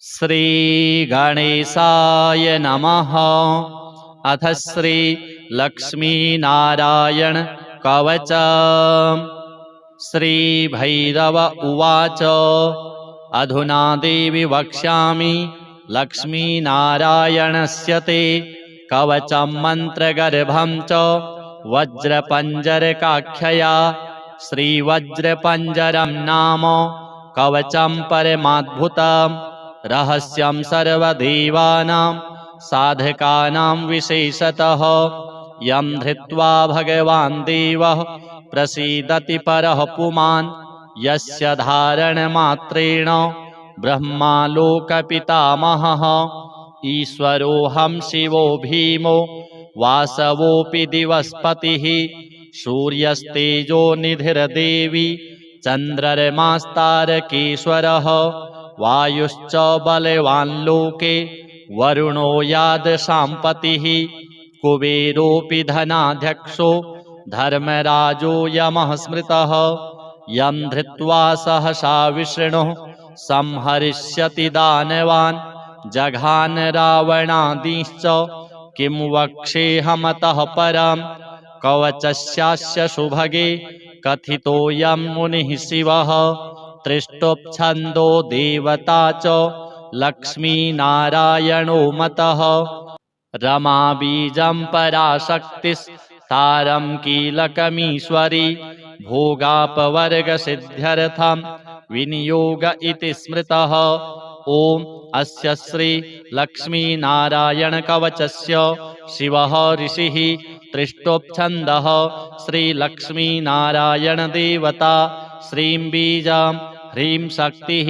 श्री गणेशाय नमः। अथ श्री लक्ष्मीनारायण कवच। श्री भैरव उवाच। अधुना देवि वक्ष्यामि लक्ष्मीनारायणस्य ते कवचं मन्त्रगर्भं च वज्रपञ्जरकाख्यया। श्रीवज्रपञ्जरं नाम कवचं परमाद्भुतं रहस्यं सर्वदेवानां साधकानां विशेषतः यं धृत्वा भगवान् देवः प्रसीदति परः पुमान् यस्य धारणमात्रेण ब्रह्मा लोकपितामहः। ईश्वरोऽहं शिवो भीमो वासवोऽपि दिवस्पतिः सूर्यस्तेजो निधिर्देवी चन्द्रमास्तारकेश्वरः वायुश्च बलवान् लोके वरुणो यादशाम्पतिः कुबेरोऽपि धनाध्यक्षो धर्मराजो यमः स्मृतः यं धृत्वा सहसा विष्णुः संहरिष्यति दानवान् जघान रावणादीश्च किं वक्ष्येऽहमतः परं कवचस्यास्य सुभगे कथितोऽयं मुनिः शिवः त्रिष्टुप्छन्दो देवता च लक्ष्मीनारायणो मतः रमा बीजं पराशक्तिस्तारं कीलकमीश्वरी भोगापवर्गसिद्ध्यर्थं विनियोग इति स्मृतः। ॐ अस्य श्री लक्ष्मीनारायणकवचस्य शिवः ऋषिः त्रिष्टुप्छन्दः श्रीलक्ष्मीनारायणदेवता श्रीं बीजं ह्रीं शक्तिः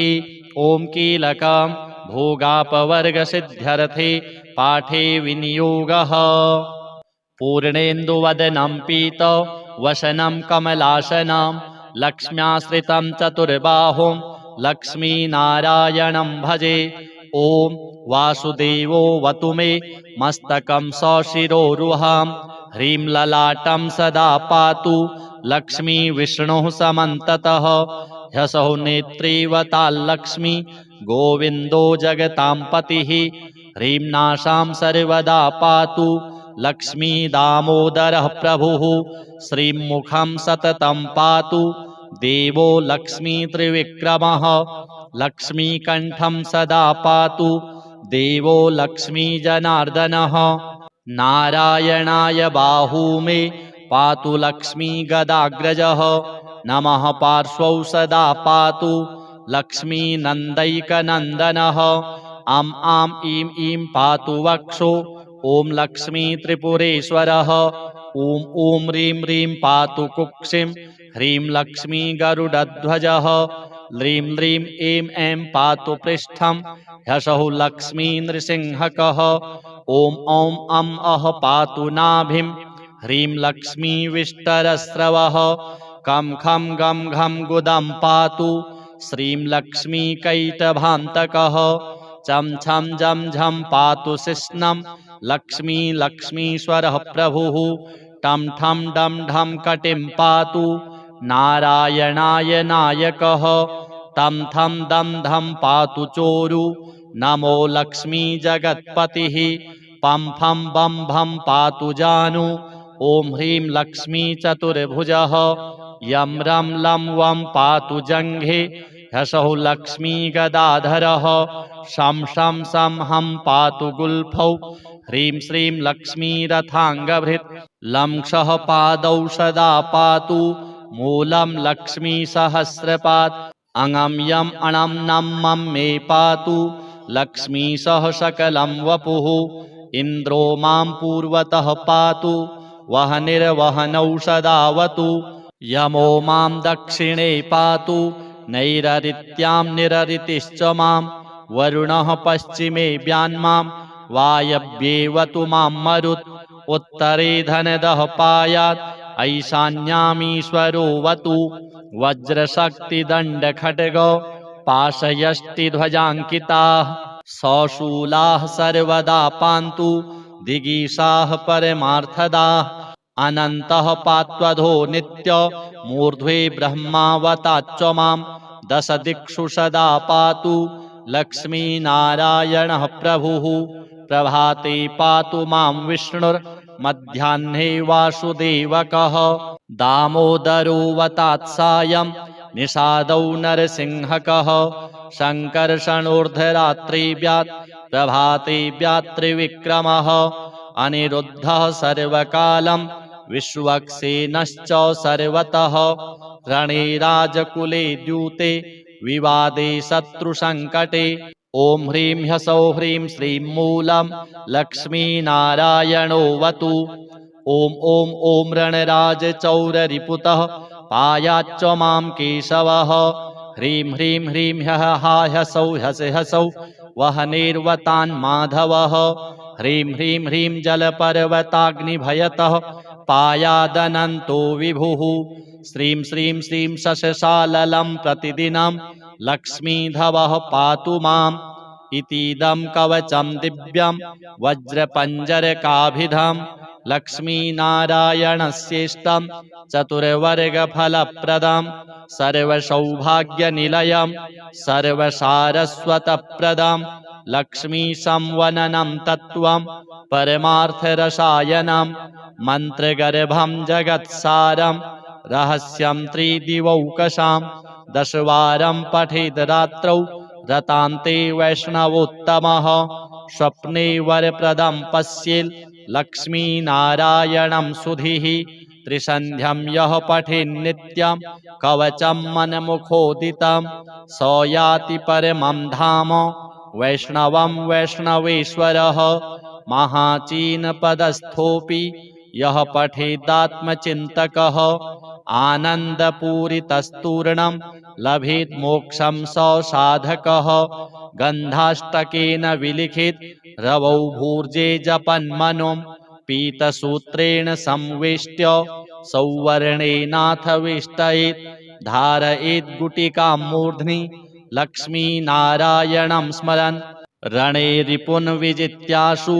ॐ कीलकं भोगापवर्गसिद्ध्यर्थे पाठे विनियोगः। पूर्णेन्दुवदनं पीतवसनं कमलासनं लक्ष्म्याश्रितं चतुर्बाहुं लक्ष्मीनारायणं भजे। ॐ वासुदेवोऽवतु मे मस्तकं सशिरोरुहां ह्रीं ललाटं सदा पातु लक्ष्मी विष्णुः समन्ततः ह्यसौ नेत्रीवताल्लक्ष्मी गोविन्दो जगतां पतिः ह्रीं नासां सर्वदा पातु लक्ष्मी दामोदरः प्रभुः श्रीं मुखं सततं पातु देवो लक्ष्मी त्रिविक्रमः लक्ष्मीकण्ठं सदा पातु देवो लक्ष्मी जनार्दनः नारायणाय बाहू मे पातु लक्ष्मी गदाग्रजः नमः पार्श्वौ सदा पातु लक्ष्मी नन्दैकनन्दनः आं ईं ईं पातु वक्षो ॐ लक्ष्मी त्रिपुरेश्वरः ॐ ह्रीं ह्रीं पातु कुक्षिं ह्रीं लक्ष्मी गरुडध्वजः ह्रीं ह्रीं ऐं ऐं पातु पृष्ठं ह्यसौ लक्ष्मी नृसिंहकः ॐ अं अः पातु नाभिं ह्रीं लक्ष्मी विष्टरस्रवः कं खं गं घं गुदं पातु श्रीं लक्ष्मी कैटभान्तकः चं छं जं झं पातु शिश्नं लक्ष्मी लक्ष्मीश्वरः प्रभुः टं ठं डं ढं कटिं पातु नारायणाय नायकः तं थं दं धं पातु चोरु नमो लक्ष्मी जगत्पतिः पं फं बं भं पातु जानु ॐ ह्रीं लक्ष्मी चतुर्भुजः यं रं लं वं पातु जङ्घे ह्यसौ लक्ष्मी गदाधरः शं शं सं हं पातु गुल्फौ ह्रीं श्रीं लक्ष्मी रथाङ्गभृत् लं क्षः पादौ सदा पातु मूलं लक्ष्मी सहस्रपात् अङं यं अणं नं मं मे पातु लक्ष्मी सह सकलं वपुः इन्द्रो मां पूर्वतः पातु वहनिर्वहनौ सदावतु यमो मां दक्षिणे पातु नैररित्यां निररितिश्च मां वरुणः पश्चिमे व्यान्मां वायव्येवतु मां मरुत् उत्तरे धनदः पायात् ऐशान्यामीश्वरोऽवतु वज्रशक्तिदण्डखड्ग पाशयष्टिध्वजाङ्किताः सशूलाः सर्वदा पान्तु दिगीषाः परमार्थदाः अनन्तः पात्वधो नित्य मूर्ध्वे ब्रह्मावताच्च मां दश दिक्षु सदा पातु लक्ष्मीनारायणः प्रभुः। प्रभाते पातु मां विष्णुर्मध्याह्ने वासुदेवकः। दामोदरो वतात्सायं निषादौ नरसिंहकः। सङ्कर्षणोर्धरात्रिव्यात् प्रभाते व्यात्रिविक्रमः। अनिरुद्धः सर्वकालं विश्वक्सेनश्च सर्वतः। रणे राजकुले द्यूते विवादे शत्रुसङ्कटे। ॐ ह्रीं ह्सौः ह्रीं श्रीं मूलं लक्ष्मीनारायणोऽवतु। ॐ ॐ ॐ रणराजचौररिपुतः पायाच्च मां केशवः। ह्रीं ह्रीं ह्रीं ह्यः हा ह्सौः ह्यसे ह्सौः वह्निर्वतान् माधवः। ह्रीं ह्रीं ह्रीं जलपर्वताग्निभयतः पायादनन्तो विभुः। श्रीं श्रीं श्रीं शशशाललं प्रतिदिनं लक्ष्मीधवः पातु माम्। इतीदं कवचं दिव्यं वज्रपञ्जरकाभिधं लक्ष्मीनारायणस्येष्टं चतुर्वर्गफलप्रदं सर्वसौभाग्यनिलयं सर्वसारस्वतप्रदं लक्ष्मीसंवननं तत्त्वं परमार्थरसायनं मन्त्रगर्भं जगत्सारं रहस्यं त्रिदिवौकसां। दशवारं पठेद् रात्रौ रतान्ते वैष्णवोत्तमः। स्वप्ने वरप्रदं पश्येत् लक्ष्मीनारायणं सुधीः। त्रिसन्ध्यं यः पठेन्नित्यं कवचं मनमुखोदितं स याति परमं धाम वैष्णवं वैष्णवेश्वरः। महाचीनपदस्थोऽपि यः पठेदात्मचिन्तकः आनन्दपूरितस्तूर्णं लभेत् मोक्षं स साधकः। गन्धाष्टकेन विलिखित रवौ भूर्जे जपन्मनुं पीतसूत्रेण संवेष्ट्य सौवर्णेनाथ वेष्टयेत्। धारयेत् गुटिकां मूर्ध्नि लक्ष्मीनारायणं स्मरन्। रणे रिपुन् विजित्याशु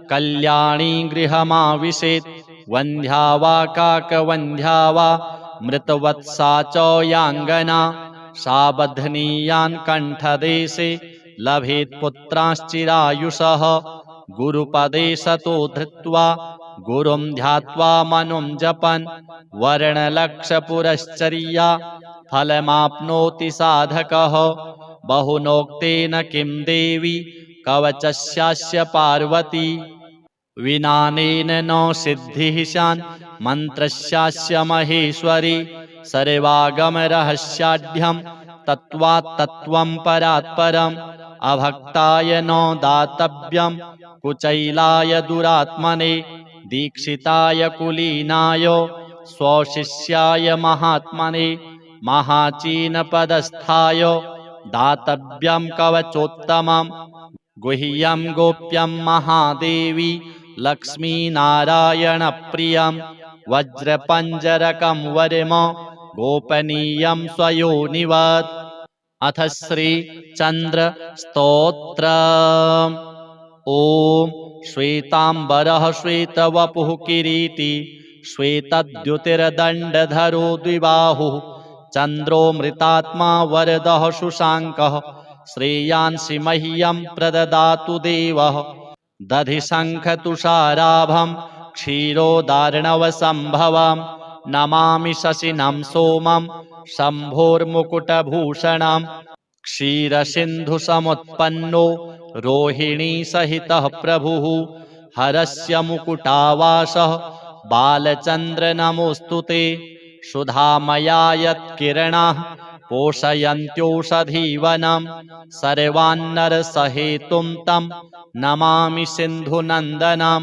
कल्याणी गृहमाविशेत्। वन्ध्या वा काकवन्ध्या वा मृतवत्सा च याङ्गना सा बध्नीयान् कण्ठदेशे लभेत् पुत्रांश्चिरायुषः। गुरुपदे सतो धृत्वा गुरुं ध्यात्वा मनुं जपन् वर्णलक्षपुरश्चर्या फलमाप्नोति साधकः। बहुनोक्तेन किं देवी कवचस्यास्य पार्वती विनानेन न सिद्धिः स्यान् मन्त्रस्यास्य महेश्वरी। सर्वागमरहस्याढ्यं तत्त्वात् तत्त्वं परात् परम् अभक्ताय न दातव्यं कुचैलाय दुरात्मने। दीक्षिताय कुलीनाय स्वशिष्याय महात्मने महाचीनपदस्थाय दातव्यं कवचोत्तमं। गुह्यं गोप्यं महादेवी लक्ष्मीनारायणप्रियं वज्रपञ्जरकं वरम गोपनीयं स्वयोनिवत्। अथ श्रीचन्द्र स्तोत्रम्। ॐ श्वेताम्बरः श्वेतवपुः किरीटी श्वेतद्युतिर्दण्डधरो द्विबाहुः चन्द्रो मृतात्मा वरदः शुशाङ्कः श्रेयांसि मह्यं प्रददातु देवः। दधिशङ्खतुषाराभं क्षीरोदार्णवसम्भवं नमामि शशिनं सोमं शम्भोर्मुकुटभूषणं। क्षीरसिन्धुसमुत्पन्नो रोहिणीसहितः प्रभुः हरस्य मुकुटावासः बालचन्द्र नमोऽस्तु ते। सुधामया यत्किरणाः पोषयन्त्योषधीवनं सर्वान्नरसहेतुं तं नमामि सिन्धुनन्दनं।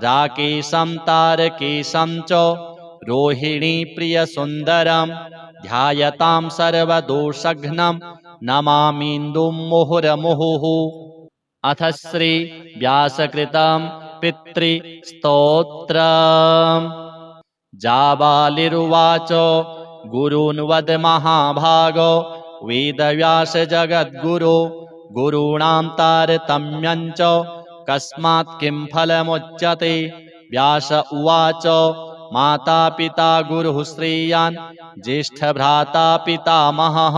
राकेशं तारकेशं च रोहिणीप्रियसुन्दरं ध्यायतां सर्वदोषघ्नं नमामीन्दुं मुहुर्मुहुः। अथ श्रीव्यासकृतं पितृस्तोत्रम्। जाबालिरुवाच गुरून् वद महाभागो वेदव्यास जगद्गुरो गुरूणां तारतम्यं च कस्मात् किं फलमुच्यते। व्यास उवाच माता पिता गुरुः श्रेयान् ज्येष्ठभ्राता पितामहः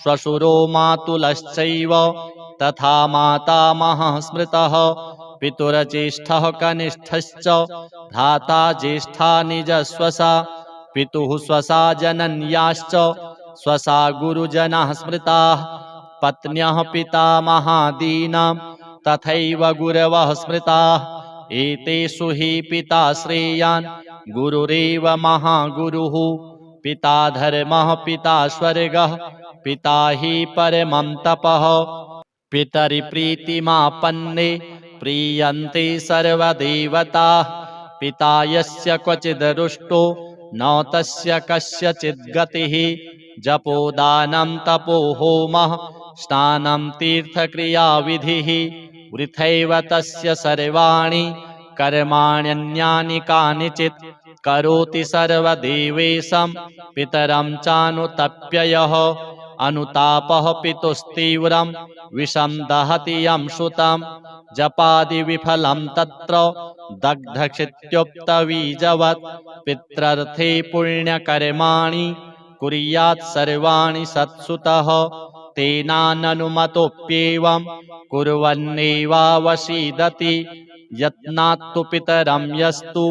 श्वशुरो मातुलश्चैव तथा मातामहः स्मृतः पितुर्ज्येष्ठः कनिष्ठश्च भ्राता ज्येष्ठा निजस्वसा पितुः स्वसा जनन्याश्च स्वसा गुरुजनाः स्मृताः पत्न्यः पितामहादीनां तथैव गुरवः स्मृताः एतेषु हि पिता श्रेयान् गुरुरेव महागुरुः पिता धर्मः पिता स्वर्गः पिता हि परमं तपः पितरि प्रीतिमापन्ने प्रीयन्ते सर्वदेवताः पिता यस्य क्वचिद् रुष्टो न तस्य कस्यचिद् गतिः जपोदानं तपो होमः स्नानं तीर्थक्रियाविधिः वृथैव तस्य सर्वाणि कर्माण्यन्यानि कानिचित् करोति सर्वदेवेशं पितरं चानुतप्ययः अनुतापः पितुस्तीव्रं विषं दहति यं श्रुतं जपादिविफलं तत्र दग्धक्षित्युक्तबीजवत् पित्रर्थे पुण्यकर्माणि कुर्यात् सर्वाणि सत्सुतः तेनाननुमतोऽप्येवं कुर्वन्नेवावसीदति यत्नात्तु पितरं यस्तु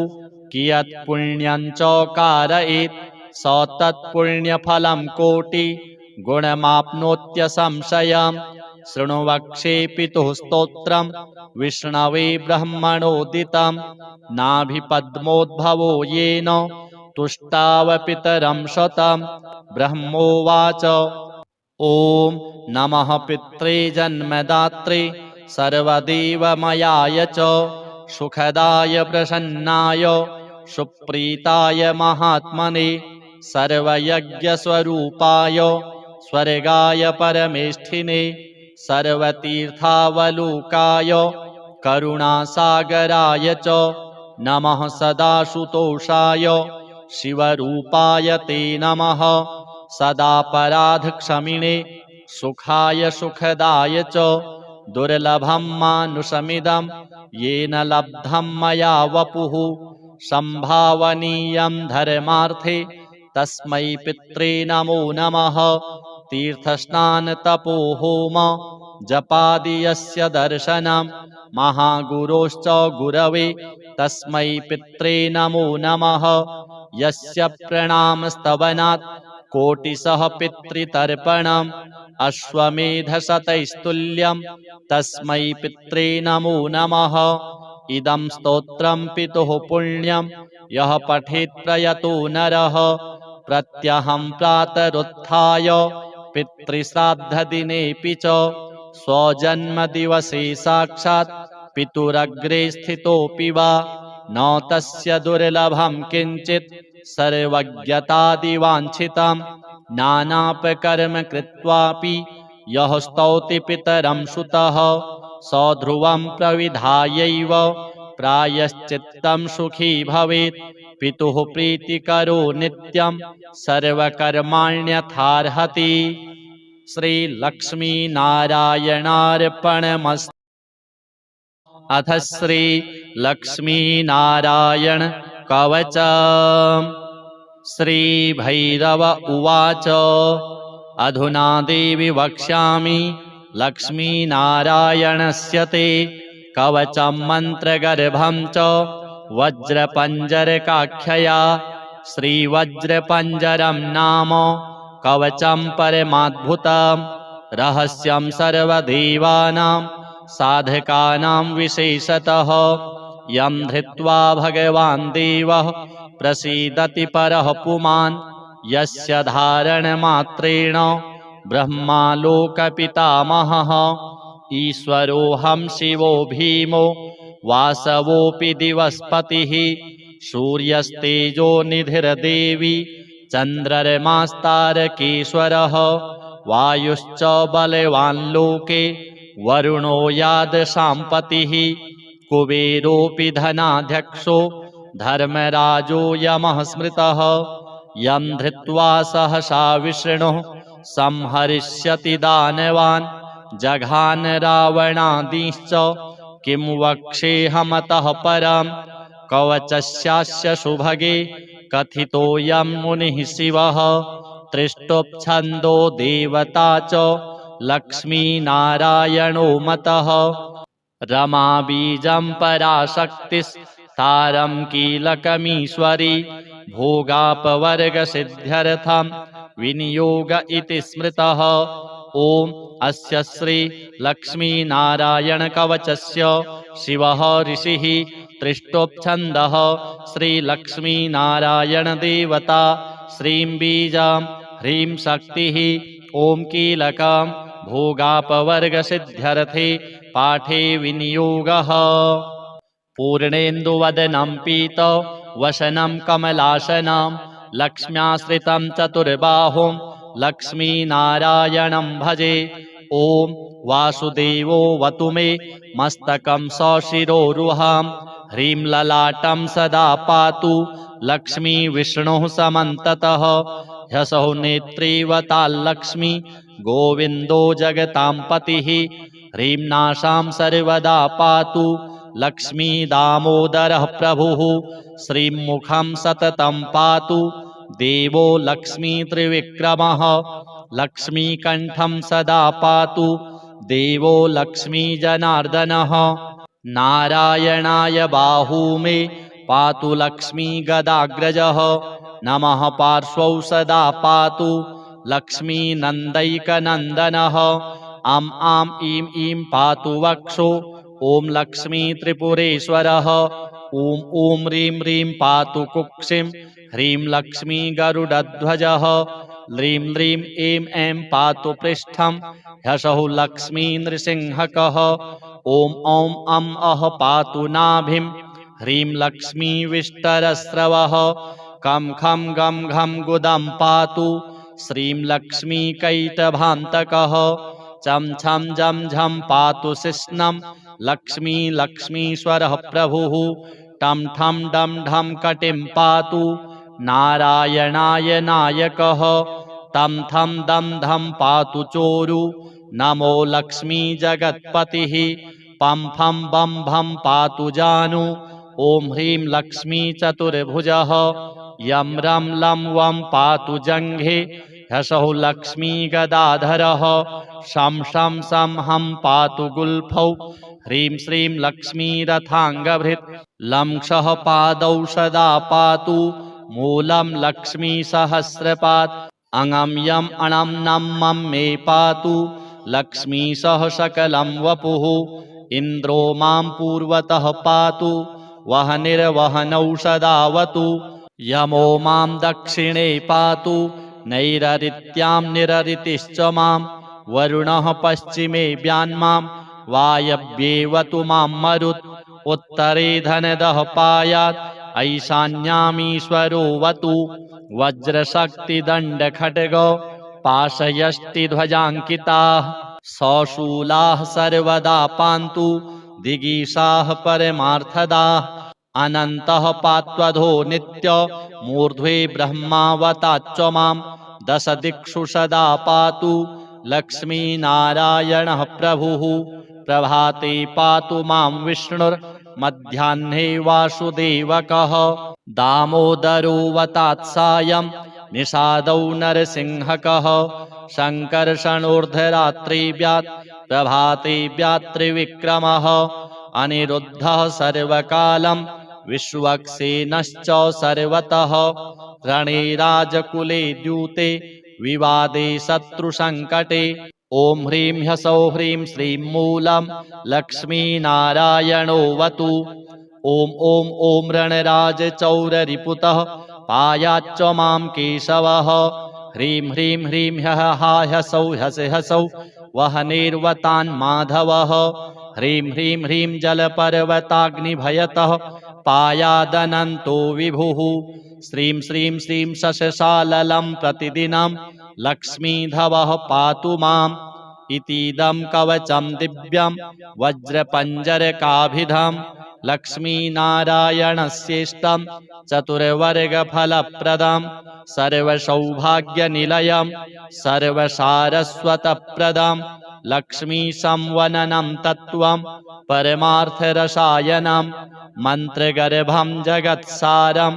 कियत् पुण्यं च कारयेत् स तत्पुण्यफलं कोटि गुणमाप्नोत्यसंशयम् शृणु वक्षे पितुः स्तोत्रम् विष्णवे ब्रह्मणोदितं नाभिपद्मोद्भवो येन तुष्टाव पितरं शतम् ब्रह्मोवाच ॐ नमः पित्रे जन्मदात्रे सर्वदेवमयाय च सुखदाय प्रसन्नाय सुप्रीताय महात्मने सर्वयज्ञस्वरूपाय स्वर्गाय परमेष्ठिने सर्वतीर्थावलोकाय करुणासागराय च नमः सदाशुतोषाय शिवरूपाय ते नमः सदापराधक्षमिणे सुखाय सुखदाय च दुर्लभं मानुषमिदं येन लब्धं मया वपुः संभावनीयं धर्मार्थे तस्मै पित्रे नमो नमः तीर्थस्नानतपो होम जपादि यस्य दर्शनं महागुरोश्च गुरवे तस्मै पित्रे नमो नमः यस्य प्रणामस्तवनात् कोटिशः पितृतर्पणम् अश्वमेधशतैस्तुल्यं तस्मै पित्रे नमो नमः इदं स्तोत्रं पितुः पुण्यं यः पठेत् प्रयतो नरः प्रत्यहं प्रातरुत्थाय पितृश्राद्धदिनेऽपि च स्वजन्मदिवसे साक्षात् पितुरग्रे स्थितोऽपि वा न तस्य दुर्लभं किञ्चित् सर्वज्ञतादिवाञ्छितं नानापकर्म कृत्वापि यः स्तौति पितरं सुतः स ध्रुवं प्रविधायैव प्रायश्चित्तं सुखी भवेत् पितुः प्रीतिकरो नित्यं सर्वकर्माण्यथार्हति श्रीलक्ष्मीनारायणार्पणमस्तु। अथ श्रीलक्ष्मीनारायण कवचम्। श्रीभैरव उवाच अधुना देवि वक्ष्यामि लक्ष्मीनारायणस्य ते कवचं मन्त्रगर्भं च वज्रपञ्जरकाख्यया श्रीवज्रपञ्जरं नाम कवचं परमाद्भुतं रहस्यं सर्वदेवानां साधकानां विशेषतः यं धृत्वा भगवान् देवः प्रसीदति परः पुमान् यस्य धारणमात्रेण ब्रह्मालोकपितामहः ईश्वरोऽहं शिवो भीमो वासवोऽपि दिवस्पतिः सूर्यस्तेजो निधिर्देवी चन्द्रमास्तारकेश्वरः वायुश्च बलवान् लोके वरुणो यादशाम्पतिः कुबेरोऽपि धनाध्यक्षो धर्मराजो यमः स्मृतः यं धृत्वा सहसा विष्णुः संहरिष्यति दानवान् जघान रावणादीश्च किं वक्ष्येऽहमतः परं कवचस्यास्य सुभगे कथितोऽयं मुनिः शिवः त्रिष्टुप्छन्दो देवता च लक्ष्मीनारायणो मतः रमा बीजं पराशक्तिस्तारं कीलकमीश्वरी भोगापवर्गसिद्ध्यर्थं विनियोग इति स्मृतः। ॐ अस्य श्री लक्ष्मीनारायणकवचस्य शिवः ऋषिः त्रिष्टुप्छन्दः श्रीलक्ष्मीनारायणदेवता श्रीं बीजां ह्रीं शक्तिः ॐ कीलकं भोगापवर्गसिद्ध्यर्थे पाठे विनियोगः। पूर्णेन्दुवदनं पीतवसनं कमलासनं लक्ष्म्याश्रितं चतुर्बाहुं लक्ष्मीनारायणं भजे। ॐ वासुदेवोऽवतु मे मस्तकं सशिरोरुहां ह्रीं ललाटं सदा पातु लक्ष्मी विष्णुः समन्ततः ह्यसौ नेत्रीवताल्लक्ष्मी गोविन्दो जगतां पतिः ह्रीं नासां सर्वदा पातु लक्ष्मी दामोदरः प्रभुः श्रीं मुखं सततं पातु देवो लक्ष्मी त्रिविक्रमः लक्ष्मीकण्ठं सदा पातु देवो लक्ष्मी जनार्दनः नारायणाय बाहू मे पातु लक्ष्मी गदाग्रजः नमः पार्श्वौ सदा पातु लक्ष्मी नन्दैकनन्दनः आं ईं ईं पातु वक्षो ॐ लक्ष्मी त्रिपुरेश्वरः ॐ ह्रीं ह्रीं पातु कुक्षिं ह्रीं लक्ष्मी गरुडध्वजः ह्रीं ह्रीं ऐं ऐं पातु पृष्ठं ह्यसौ लक्ष्मी नृसिंहकः ॐ अं अः पातु नाभिं ह्रीं लक्ष्मी विष्टरस्रवः कं खं गं घं गुदं पातु श्रीं लक्ष्मी कैटभान्तकः चं छं जं झं पातु शिश्नं लक्ष्मी लक्ष्मीश्वरः प्रभुः टं ठं डं ढं कटिं पातु नारायणाय नायकः तं थं दं धं पातु चोरु नमो लक्ष्मी जगत्पतिः पं फं बं भं पातु जानु ॐ ह्रीं लक्ष्मी चतुर्भुजः यं रं लं वं पातु जङ्घे ह्यसौ लक्ष्मी गदाधरः शं शं सं हं पातु गुल्फौ ह्रीं श्रीं लक्ष्मी रथाङ्गभृत् लं क्षः पादौ सदा पातु मूलं लक्ष्मी सहस्रपात् अङं यं अणं नं मं मे पातु लक्ष्मी सह सकलं वपुः इन्द्रो मां पूर्वतः पातु वहनिर्वहनौ सदावतु यमो मां दक्षिणे पातु नैररित्यां निररितिश्च मां वरुणः पश्चिमे व्यान्मां वायव्येवतु मां मरुत् उत्तरे धनदः पायात् ऐशान्यामीश्वरोऽवतु वज्रशक्तिदण्डखड्ग पाशयष्टिध्वजाङ्किताः सशूलाः सर्वदा पान्तु दिगीषाः परमार्थदाः अनन्तः पात्वधो नित्य मूर्ध्वे ब्रह्मावताच्च मां दश दिक्षु सदा पातु लक्ष्मीनारायणः प्रभुः प्रभाते पातु मां विष्णुर्मध्याह्ने वासुदेवकः दामोदरोऽवतात्सायं निषादौ नरसिंहकः सङ्कर्षणोर्धरात्रिव्यात् प्रभाते व्यात्रिविक्रमः अनिरुद्धः सर्वकालं विश्वक्सेनश्च सर्वतः रणे राजकुले द्यूते विवादे शत्रुसङ्कटे ॐ ह्रीं ह्सौः ह्रीं श्रीं मूलं लक्ष्मीनारायणोऽवतु ॐ रणराजचौररिपुतः पायाच्च मां केशवः ह्रीं ह्रीं ह्रीं ह्सौः ह्सौः वहनेर्वतान् माधवः ह्रीं ह्रीं ह्रीं जलपर्वताग्निभयतः पायादनन्तो विभुः श्रीं श्रीं श्रीं शशशाललं प्रतिदिनं लक्ष्मीधवः पातु माम् इतीदं कवचं दिव्यं वज्रपञ्जरकाभिधं लक्ष्मीनारायणस्येष्टं चतुर्वर्गफलप्रदं सर्वसौभाग्यनिलयं सर्वसारस्वतप्रदं लक्ष्मीसंवननं तत्त्वं परमार्थरसायनं मन्त्रगर्भं जगत्सारं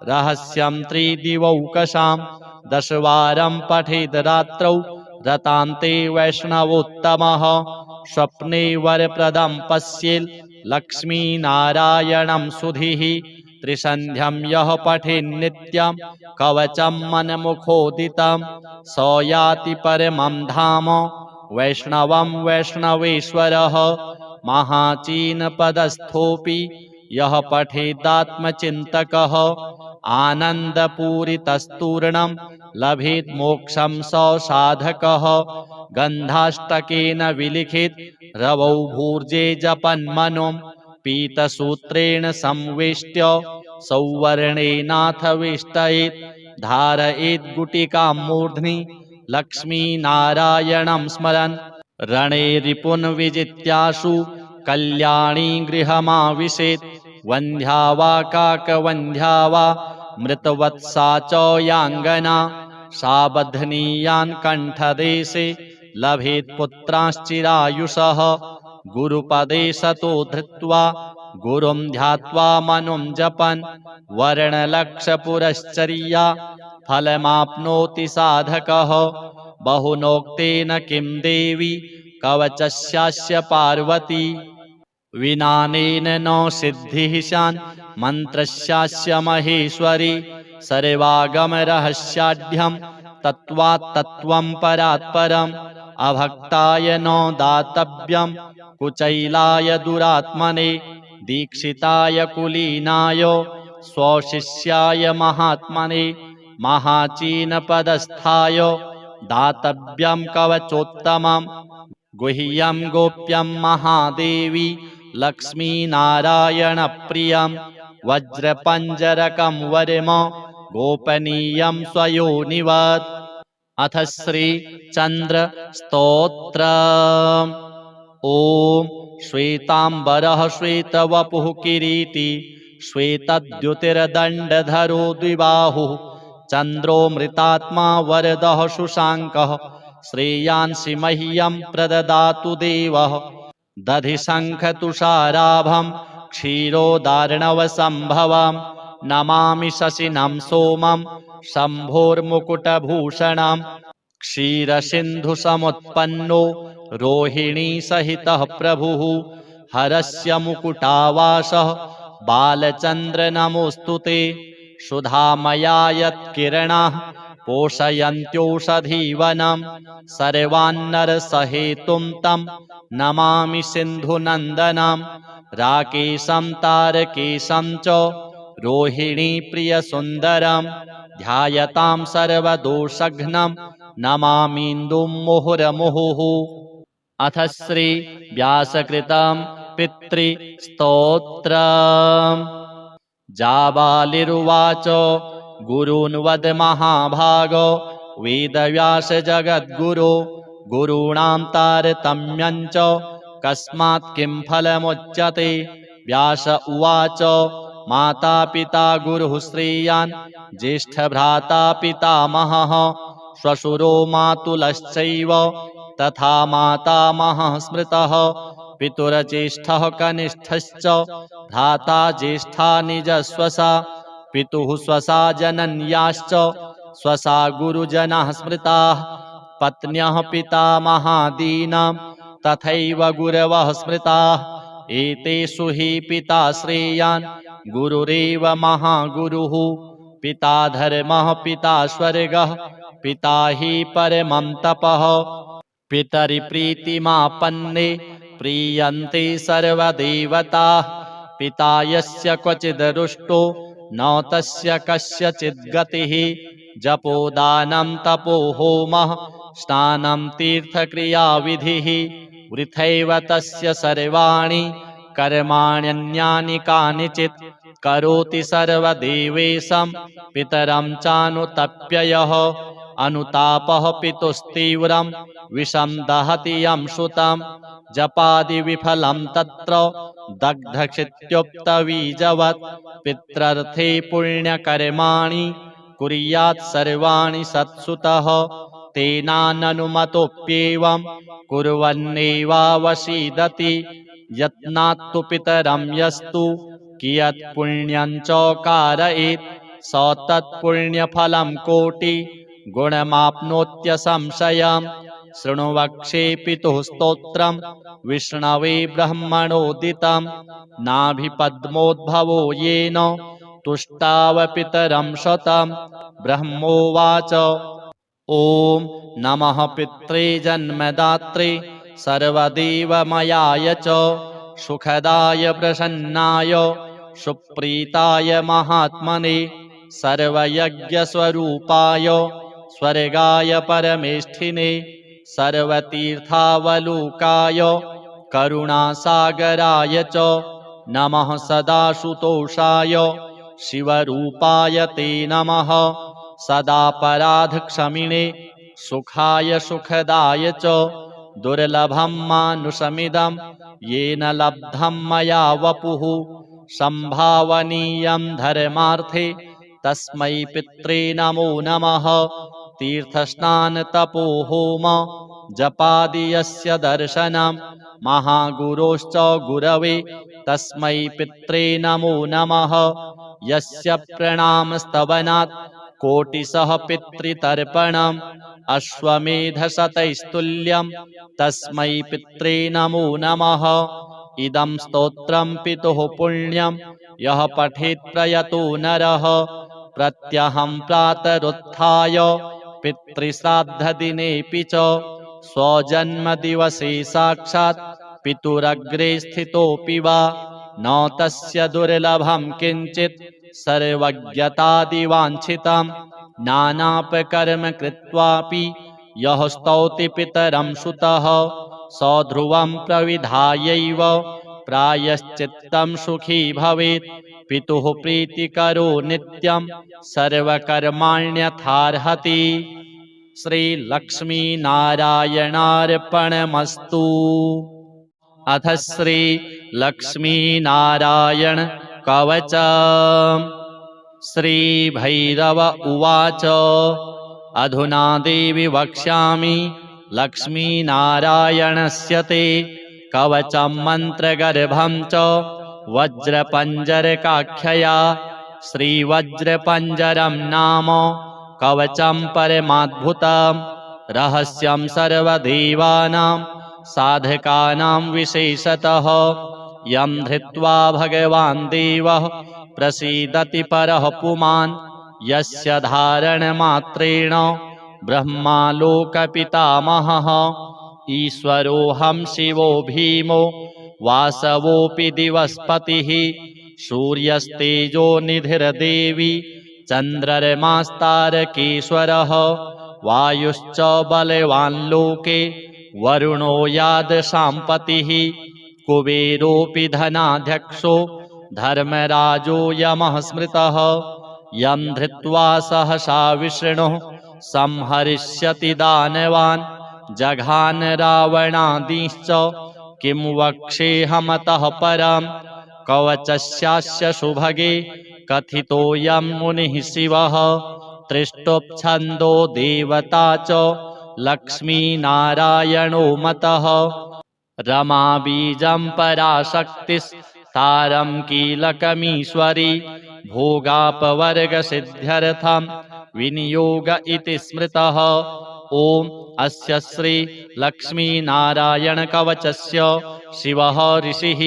रहस्यं त्रिदिवौकशां दशवारं पठेद् रात्रौ रतान्ते वैष्णवोत्तमः स्वप्ने वरप्रदं पश्येत् लक्ष्मीनारायणं सुधीः त्रिसन्ध्यं यः पठेन्नित्यं कवचं मनमुखोदितं स याति परमं धाम वैष्णवं वैष्णवेश्वरः महाचीनपदस्थोऽपि यः पठेदात्मचिन्तकः आनन्दपूरितस्तूर्णं लभेत् मोक्षं स साधकः गन्धाष्टकेन विलिखित रवौ भूर्जे जपन्मनुं पीतसूत्रेण संवेष्ट्य सौवर्णेनाथ वेष्टयेत् धारयेत् गुटिकां मूर्ध्नि लक्ष्मीनारायणं स्मरन् रणे रिपुन् विजित्याशु कल्याणी गृहमाविशेत् वन्ध्या वा काकवन्ध्या वा मृतवत्सा च याङ्गना सा बध्नीयान् कण्ठदेशे लभेत् पुत्रांश्चिरायुषः गुरुपदे सतो धृत्वा गुरुं ध्यात्वा मनुं जपन् वर्णलक्षपुरश्चर्या फलमाप्नोति साधकः बहुनोक्तेन किं देवी कवचस्यास्य पार्वती विनानेन न सिद्धिः स्यान् मन्त्रस्यास्य महेश्वरी सर्वागमरहस्याढ्यं तत्त्वात् तत्त्वं परात् परम् अभक्ताय न दातव्यं कुचैलाय दुरात्मने दीक्षिताय कुलीनाय स्वशिष्याय महात्मने महाचीनपदस्थाय दातव्यं कवचोत्तमं गुह्यं गोप्यं महादेवी लक्ष्मीनारायणप्रियं वज्रपञ्जरकं वरम गोपनीयं स्वयोनिवत् अथ श्री चंद्र स्तोत्र। ओम श्वेतांबरः श्वेतवपुः किरीटी श्वेतद्युतिर्दण्डधरो द्विबाहुः चंद्रो मृतात्मा वरदः शुशाङ्कः श्रेयांसि मह्यं प्रददातु देवः दधिशङ्खतुषाराभं क्षीरोदार्णवसम्भवं नमामि शशिनं सोमं शम्भोर्मुकुटभूषणं क्षीरसिन्धुसमुत्पन्नो रोहिणीसहितः प्रभुः हरस्य मुकुटावासः बालचन्द्र नमोऽस्तु ते सुधामया यत्किरणाः पोषयन्त्योषधीवनं सर्वान्नरसहेतुं तं नमामि सिन्धुनन्दनं राकेशं तारकेशं च रोहिणीप्रियसुन्दरं ध्यायतां सर्वदोषघ्नं नमामीन्दुं मुहुर्मुहुः। अथ श्री व्यासकृतं पितृस्तोत्रम्। जाबालिरुवाच गुरून् वद महाभागो वेदव्यास जगद्गुरो गुरूणां तारतम्यं च कस्मात् किं फलमुच्यते। व्यास उवाच माता पिता गुरुः श्रेयान् ज्येष्ठभ्राता पितामहः श्वशुरो मातुलश्चैव तथा मातामहः स्मृतः पितुर्ज्येष्ठः कनिष्ठश्च भ्राता ज्येष्ठा निजस्वसा पितुः स्वसा जनन्याश्च स्वसा गुरुजनाः स्मृताः पत्न्यः पितामहादीनां तथैव गुरवः स्मृताः एतेषु हि पिता श्रेयान् गुरुरेव महागुरुः पिता धर्मः पिता स्वर्गः पिता हि परमं तपः पितरिप्रीतिमापन्ने प्रीयन्ते सर्वदेवताः पिता यस्य क्वचिद् रुष्टो न तस्य कस्यचिद् गतिः जपोदानं तपो होमः स्नानं तीर्थक्रियाविधिः वृथैव तस्य सर्वाणि कर्माण्यन्यानि कानिचित् करोति सर्वदेवेशं पितरं चानुतप्ययः अनुतापः पितुस्तीव्रं विषं दहति यं सुतं जपादिविफलं तत्र दग्धक्षित्युक्तबीजवत् पित्रर्थे पुण्यकर्माणि कुर्यात् सर्वाणि सत्सुतः तेनाननुमतोऽप्येवं कुर्वन्नेवावसीदति यत्नात्तु पितरं यस्तु कियत् पुण्यं च कारयेत् स तत्पुण्यफलं कोटि गुणमाप्नोत्यसंशयम्। शृणु वक्षे पितुः स्तोत्रम् विष्णवे ब्रह्मणोदितम्। नाभिपद्मोद्भवो येन तुष्टावपितरं शतम्। ब्रह्मोवाच ॐ नमः पित्रे जन्मदात्रे सर्वदेवमयाय च सुखदाय प्रसन्नाय सुप्रीताय महात्मने सर्वयज्ञस्वरूपाय स्वर्गाय परमेष्ठिने सर्वतीर्थावलोकाय करुणासागराय च नमः सदाशुतोषाय शिवरूपाय ते नमः सदापराधक्षमिणे सुखाय सुखदाय च दुर्लभं मानुषमिदं येन लब्धं मया वपुः संभावनीयं धर्मार्थे तस्मै पित्रे नमो नमः तीर्थस्नानतपोहोम जपादि यस्य दर्शनं महागुरोश्च गुरवे तस्मै पित्रे नमो नमः यस्य प्रणामस्तवनात् कोटिशः पितृतर्पणम् अश्वमेधशतैस्तुल्यं तस्मै पित्रे नमो नमः इदं स्तोत्रं पितुः पुण्यं यः पठेत् प्रयतो नरः प्रत्यहं प्रातरुत्थाय पितृश्राद्धदिनेऽपि च स्वजन्मदिवसे साक्षात् पितुरग्रे स्थितोऽपि वा न तस्य दुर्लभं किञ्चित् सर्वज्ञतादिवाञ्छितं नानापकर्म कृत्वापि यः स्तौति पितरं सुतः स ध्रुवं प्रविधायैव प्रायश्चित्तं सुखी भवेत् पितुः प्रीतिकरो नित्यं सर्वकर्माण्यथार्हति। श्रीलक्ष्मीनारायणार्पणमस्तु। अथ श्रीलक्ष्मीनारायण कवचम्। श्रीभैरव उवाच अधुना देवि वक्ष्यामि लक्ष्मीनारायणस्य ते कवचं मन्त्रगर्भं च वज्रपञ्जरकाख्यया। श्रीवज्रपञ्जरं नाम कवचं परमाद्भुतं रहस्यं सर्वदेवानां साधकानां विशेषतः यं धृत्वा भगवान् देवः प्रसीदति परः पुमान् यस्य धारणमात्रेण ब्रह्मालोकपितामहः ईश्वरोऽहं शिवो भीमो वासवोऽपि दिवस्पतिः सूर्यस्तेजो निधिर्देवी चन्द्रमास्तारकेश्वरः वायुश्च बलवान् लोके वरुणो यादशाम्पतिः कुबेरोऽपि धनाध्यक्षो धर्मराजो यमः स्मृतः यं धृत्वा सहसा विष्णुः संहरिष्यति दानवान् जघान रावणादीश्च किं वक्ष्येऽहमतः परम् कवचस्यास्य सुभगे कथितोऽयं मुनिः शिवः त्रिष्टुप्छन्दो देवता च लक्ष्मीनारायणो मतः रमा बीजं पराशक्तिस्तारं कीलकमीश्वरी भोगापवर्गसिद्ध्यर्थं विनियोग इति स्मृतः। ॐ अस्य श्री लक्ष्मीनारायणकवचस्य शिवः ऋषिः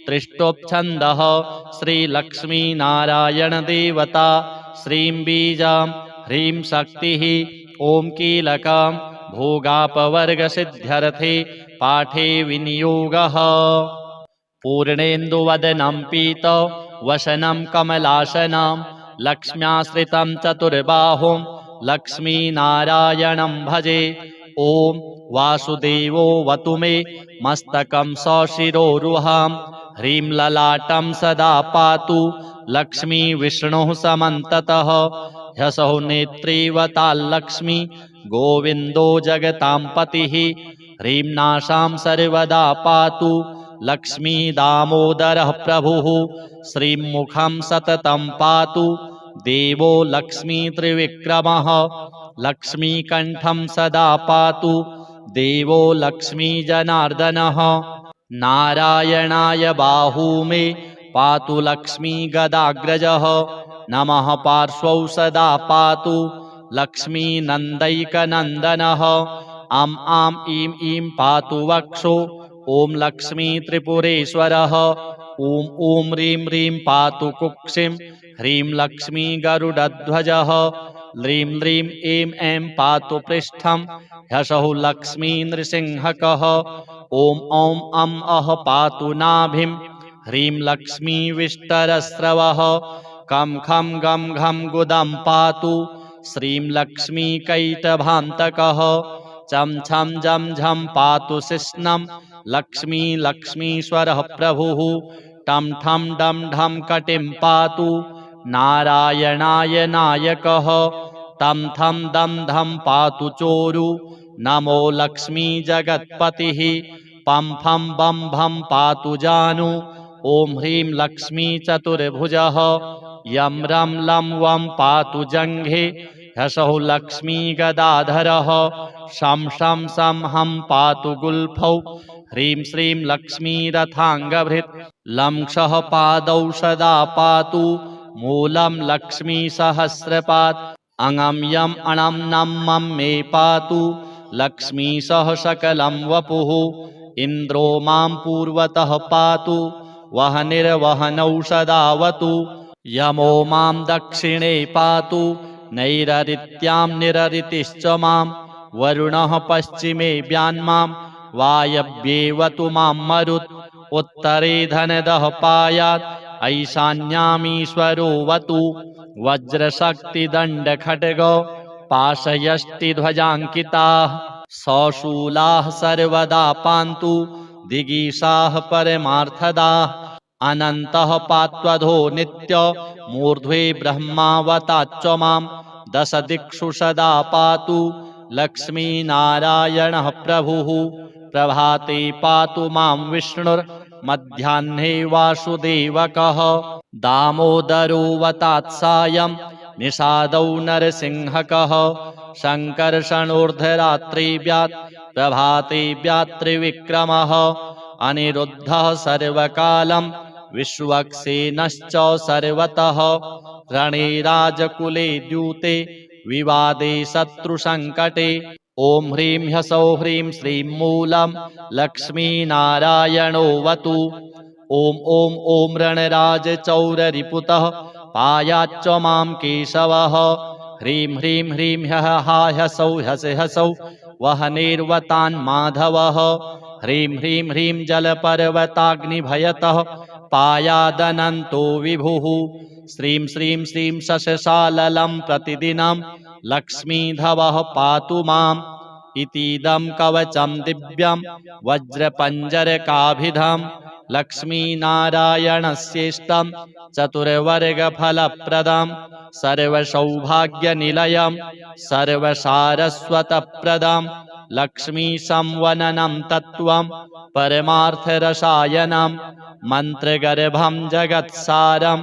त्रिष्टुप्छन्दः श्रीलक्ष्मीनारायणदेवता श्रीं बीजां ह्रीं शक्तिः ॐ कीलकं भोगापवर्गसिद्ध्यर्थे पाठे विनियोगः। पूर्णेन्दुवदनं पीतवसनं कमलासनं लक्ष्म्याश्रितं चतुर्बाहुं लक्ष्मीनारायणं भजे। ॐ वासुदेवो वतु मे मस्तकं सशिरोरुहां ह्रीं ललाटं सदा पातु लक्ष्मी विष्णुः समन्ततः ह्यसौ नेत्रीवताल्लक्ष्मी गोविन्दो जगतां पतिः ह्रीं नासां सर्वदा पातु लक्ष्मी दामोदरः प्रभुः श्रीं मुखं सततं पातु देवो लक्ष्मी त्रिविक्रमः लक्ष्मीकण्ठं सदा पातु देवो लक्ष्मी जनार्दनः नारायणाय बाहू मे पातु लक्ष्मी गदाग्रजः नमः पार्श्वौ सदा पातु लक्ष्मीनन्दैकनन्दनः। आम् आम् ईं ईं पातु वक्षो ॐ लक्ष्मी त्रिपुरेश्वरः। ॐ ॐ ह्रीं ह्रीं पातु कुक्षिं ह्रीं लक्ष्मी गरुडध्वजः। ह्रीं ह्रीं ऐं ऐं पातु पृष्ठं ह्सौः लक्ष्मी नृसिंहकः। ॐ ॐ अं अः पातु नाभिं ह्रीं लक्ष्मी विष्टरस्रवः। खं खं गं घं गुदं पातु श्रीं लक्ष्मी कैटभान्तकः। चं छं जं झं पातु शिश्नं लक्ष्मी लक्ष्मीश्वरः प्रभुः। टं ठं डं ढं कटिं पातु नारायणाय नायकः। तं थं दं धं पातु चोरु नमो लक्ष्मी जगत्पतिः। पं फं बं भं पातु जानु ॐ ह्रीं लक्ष्मी चतुर्भुजः। यं रं लं वं पातु जङ्घे ह्सौः लक्ष्मी गदाधरः। शं शं सं हं पातु गुल्फौ ह्रीं श्रीं लक्ष्मी रथाङ्गभृत्। लं क्षः पादौ सदा पातु मूलं लक्ष्मी सहस्रपात्। अङं यं अणं नं मं मे पातु लक्ष्मी सह सकलं वपुः। इन्द्रो मां पूर्वतः पातु वहनिर्वहनौ सदावतु। यमो मां दक्षिणे पातु नैररित्यां निररितिश्च मां। वरुणः पश्चिमे व्यान्मां वायव्येवतु मां मरुत्। उत्तरे धनदः पायात् ऐशान्यामीश्वरोऽवतु। वज्रशक्तिदण्डखड्गौ पाशयष्टिध्वजाङ्किताः सशूलाः सर्वदा पान्तु दिगीषाः परमार्थदाः। अनन्तः पात्वधो नित्य मूर्ध्वे ब्रह्मावताच्च मां। दश दिक्षु सदा पातु लक्ष्मीनारायणः प्रभुः। प्रभाते पातु मां विष्णुर्मध्याह्ने वासुदेवकः। दामोदरोऽवतात् सायं निषादौ नरसिंहकः। सङ्कर्षणोर्धरात्रे व्यात् प्रभाते व्यात् त्रिविक्रमः। अनिरुद्धः सर्वकालं विश्वक्सेनश्च सर्वतः। रणे राजकुले द्यूते विवादे शत्रुसङ्कटे। ॐ ह्रीं ह्सौः ह्रीं श्रीं मूलं लक्ष्मीनारायणोऽवतु। ॐ ॐ ॐ रणराजचौररिपुतः पायाच्च मां केशवः। ह्रीं ह्रीं ह्रीं ह्यः हा ह्सौः ह्सौः वहनिर्वतान् माधवः। ह्रीं ह्रीं ह्रीं जलपर्वताग्निभयतः पायादनन्तो विभुः। श्रीं श्रीं श्रीं शशशाललं प्रतिदिनं लक्ष्मीधवः पातु माम्। इतीदं कवचं दिव्यं वज्रपञ्जरकाभिधं लक्ष्मीनारायणस्येष्टं चतुर्वर्गफलप्रदं। सर्वसौभाग्यनिलयं सर्वसारस्वतप्रदं लक्ष्मीसंवननं तत्त्वं परमार्थरसायनं। मन्त्रगर्भं जगत्सारं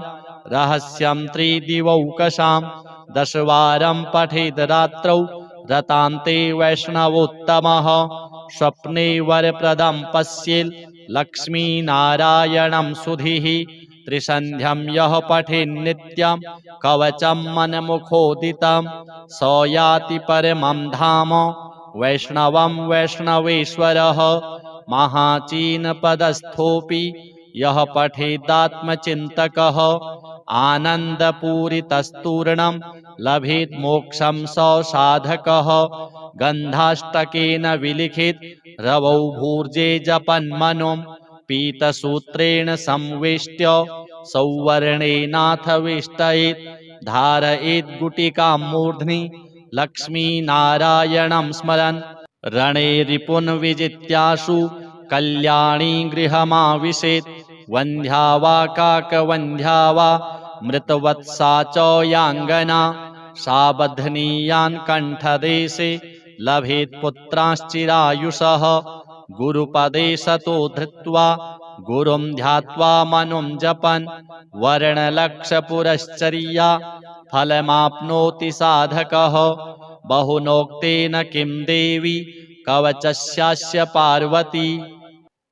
रहस्यं त्रिदिवौकसां। दशवारं पठेद् रात्रौ रतान्ते वैष्णवोत्तमः। स्वप्ने वरप्रदं पश्येत् लक्ष्मीनारायणं सुधीः। त्रिसन्ध्यं यः पठेन्नित्यं कवचं मनमुखोदितं स याति परमं धाम वैष्णवं वैष्णवेश्वरः। महाचीनपदस्थोऽपि यः पठेदात्मचिन्तकः आनन्दपूरितस्तूर्णं लभेत् मोक्षं स साधकः। गन्धाष्टकेन विलिखित रवौ भूर्जे जपन्मनुं पीतसूत्रेण संवेष्ट्य सौवर्णेनाथ वेष्टयेत्। धारयेत् गुटिकां मूर्ध्नि लक्ष्मीनारायणं स्मरन्। रणे रिपुन् विजित्याशु कल्याणी गृहमाविशेत्। वन्ध्या वा काकवन्ध्या वा मृतवत्सा च याङ्गना सा बध्नीयान् कण्ठदेशे लभेत् पुत्रांश्चिरायुषः। गुरुपदे सतो धृत्वा गुरुं ध्यात्वा मनुं जपन् वर्णलक्षपुरश्चर्या फलमाप्नोति साधकः। बहुनोक्तेन किं देवी कवचस्यास्य पार्वती।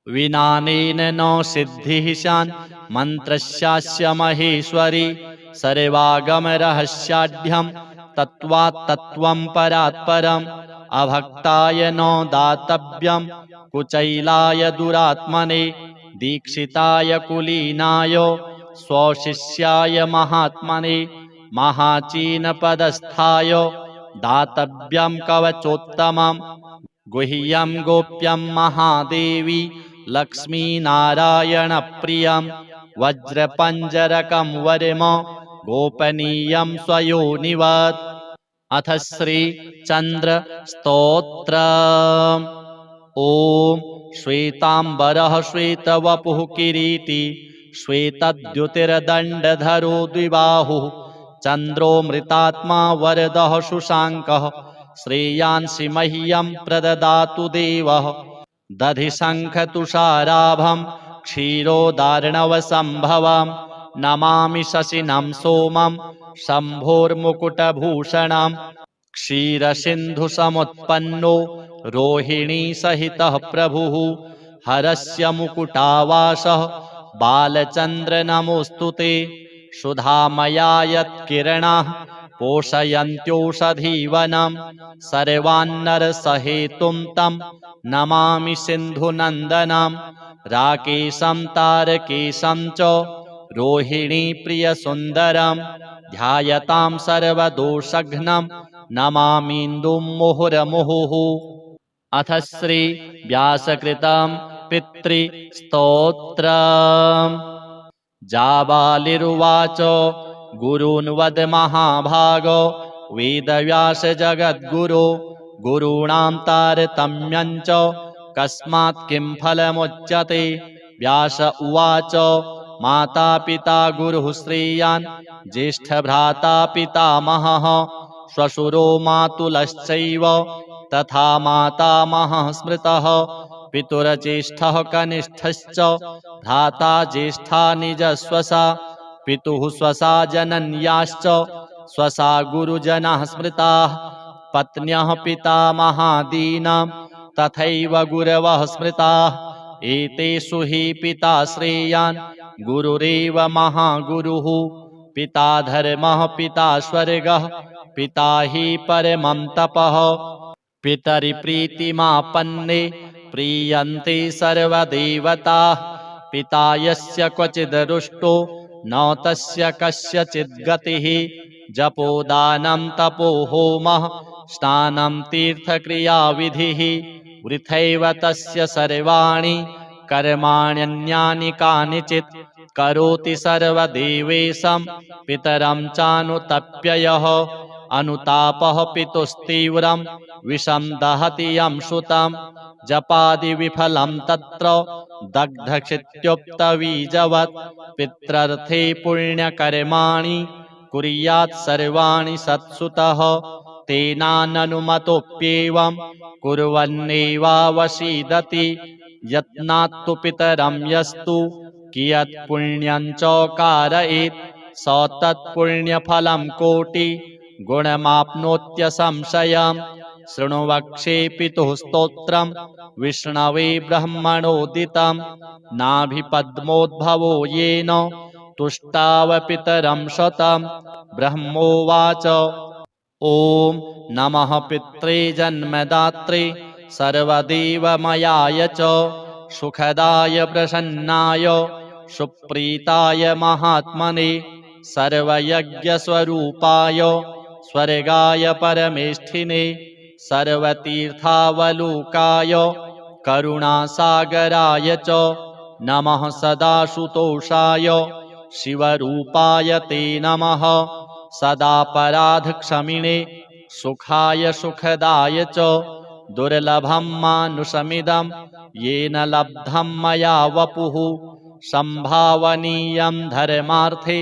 विनानेन न सिद्धिः स्यान् मन्त्रस्यास्य महेश्वरी। सर्वागमरहस्याढ्यं तत्त्वात् तत्त्वं परात् परम् अभक्ताय न दातव्यं कुचैलाय दुरात्मने दीक्षिताय कुलीनाय स्वशिष्याय महात्मने महाचीनपदस्थाय दातव्यं कवचोत्तमं गुह्यं गोप्यं महादेवी लक्ष्मीनारायणप्रियं वज्रपञ्जरकं वर्म गोपनीयं स्वयोनिवत्। अथ श्री चंद्र स्तोत्र। ओम श्वेतांबरः श्वेतवपुः किरीटी श्वेतद्युतिर्दण्डधरो द्विबाहुः चंद्रो मृतात्मा वरदः शुशांकः श्रेयांसि मह्यं प्रददातु देवः। दधिशङ्खतुषाराभं क्षीरोदार्णवसम्भवं नमामि शशिनं सोमं शम्भोर्मुकुटभूषणं क्षीरसिन्धुसमुत्पन्नो रोहिणीसहितः प्रभुः हरस्य मुकुटावासः बालचन्द्र नमोऽस्तु ते। सुधामया यत्किरणाः पोषयन्त्योषधीवनं सर्वान्नरसहेतुं तं नमामि सिन्धुनन्दनं राकेशं तारकेशं च रोहिणीप्रियसुन्दरं ध्यायतां सर्वदोषघ्नं नमामीन्दुं मुहुर्मुहुः। अथ श्री व्यासकृतं पितृस्तोत्रम्। जाबालिरुवाच गुरून् वद महाभागो वेदव्यास जगद्गुरो गुरूणां तारतम्यं च कस्मात् किं फलमुच्यते। व्यास उवाच माता पिता गुरुः श्रेयान् ज्येष्ठभ्राता पितामहः श्वशुरो मातुलश्चैव तथा मातामहः स्मृतः पितुर्ज्येष्ठः कनिष्ठश्च भ्राता ज्येष्ठा निजस्वसा पितुः स्वसा जनन्याश्च स्वसा गुरुजनाः स्मृताः पत्न्यः पितामहादीनां तथैव गुरवः स्मृताः एतेषु हि पिता श्रेयान् गुरुरेव महागुरुः। पिता धर्मः पिता स्वर्गः पिता हि परमं तपः पितरिप्रीतिमापन्ने प्रीयन्ते सर्वदेवताः पिता यस्य क्वचिदरुष्टो न तस्य कस्यचित् गतिः जपोदानं तपो होमः स्नानं तीर्थक्रियाविधिः वृथैव तस्य सर्वाणि कर्माण्यन्यानि कानिचित् करोति सर्वदेवेशं पितरं चानुतप्ययः अनुतापः पितुस्तीव्रं विषं दहति यं सुतं जपादिविफलं तत्र दग्धक्षित्युक्तबीजवत् पित्रर्थे पुण्यकर्माणि कुर्यात् सर्वाणि सत्सुतः तेनाननुमतोऽप्येवं कुर्वन्नेवावसीदति यत्नात्तु पितरं यस्तु कियत् पुण्यं च कारयेत् स तत्पुण्यफलं कोटि गुणमाप्नोत्यसंशयम्। शृणु वक्षे पितुः स्तोत्रं विष्णवे ब्रह्मणोदितं नाभिपद्मोद्भवो येन तुष्टाव पितरं शतं। ब्रह्मोवाच ॐ नमः पित्रे जन्मदात्रे सर्वदेवमयाय च सुखदाय प्रसन्नाय सुप्रीताय महात्मने सर्वयज्ञस्वरूपाय स्वर्गाय परमेष्ठिने सर्वतीर्थावलोकाय करुणासागराय च नमः सदाशुतोषाय शिवरूपाय ते नमः सदापराधक्षमिणे सुखाय सुखदाय च दुर्लभं मानुषमिदं येन लब्धं मया वपुः संभावनीयं धर्मार्थे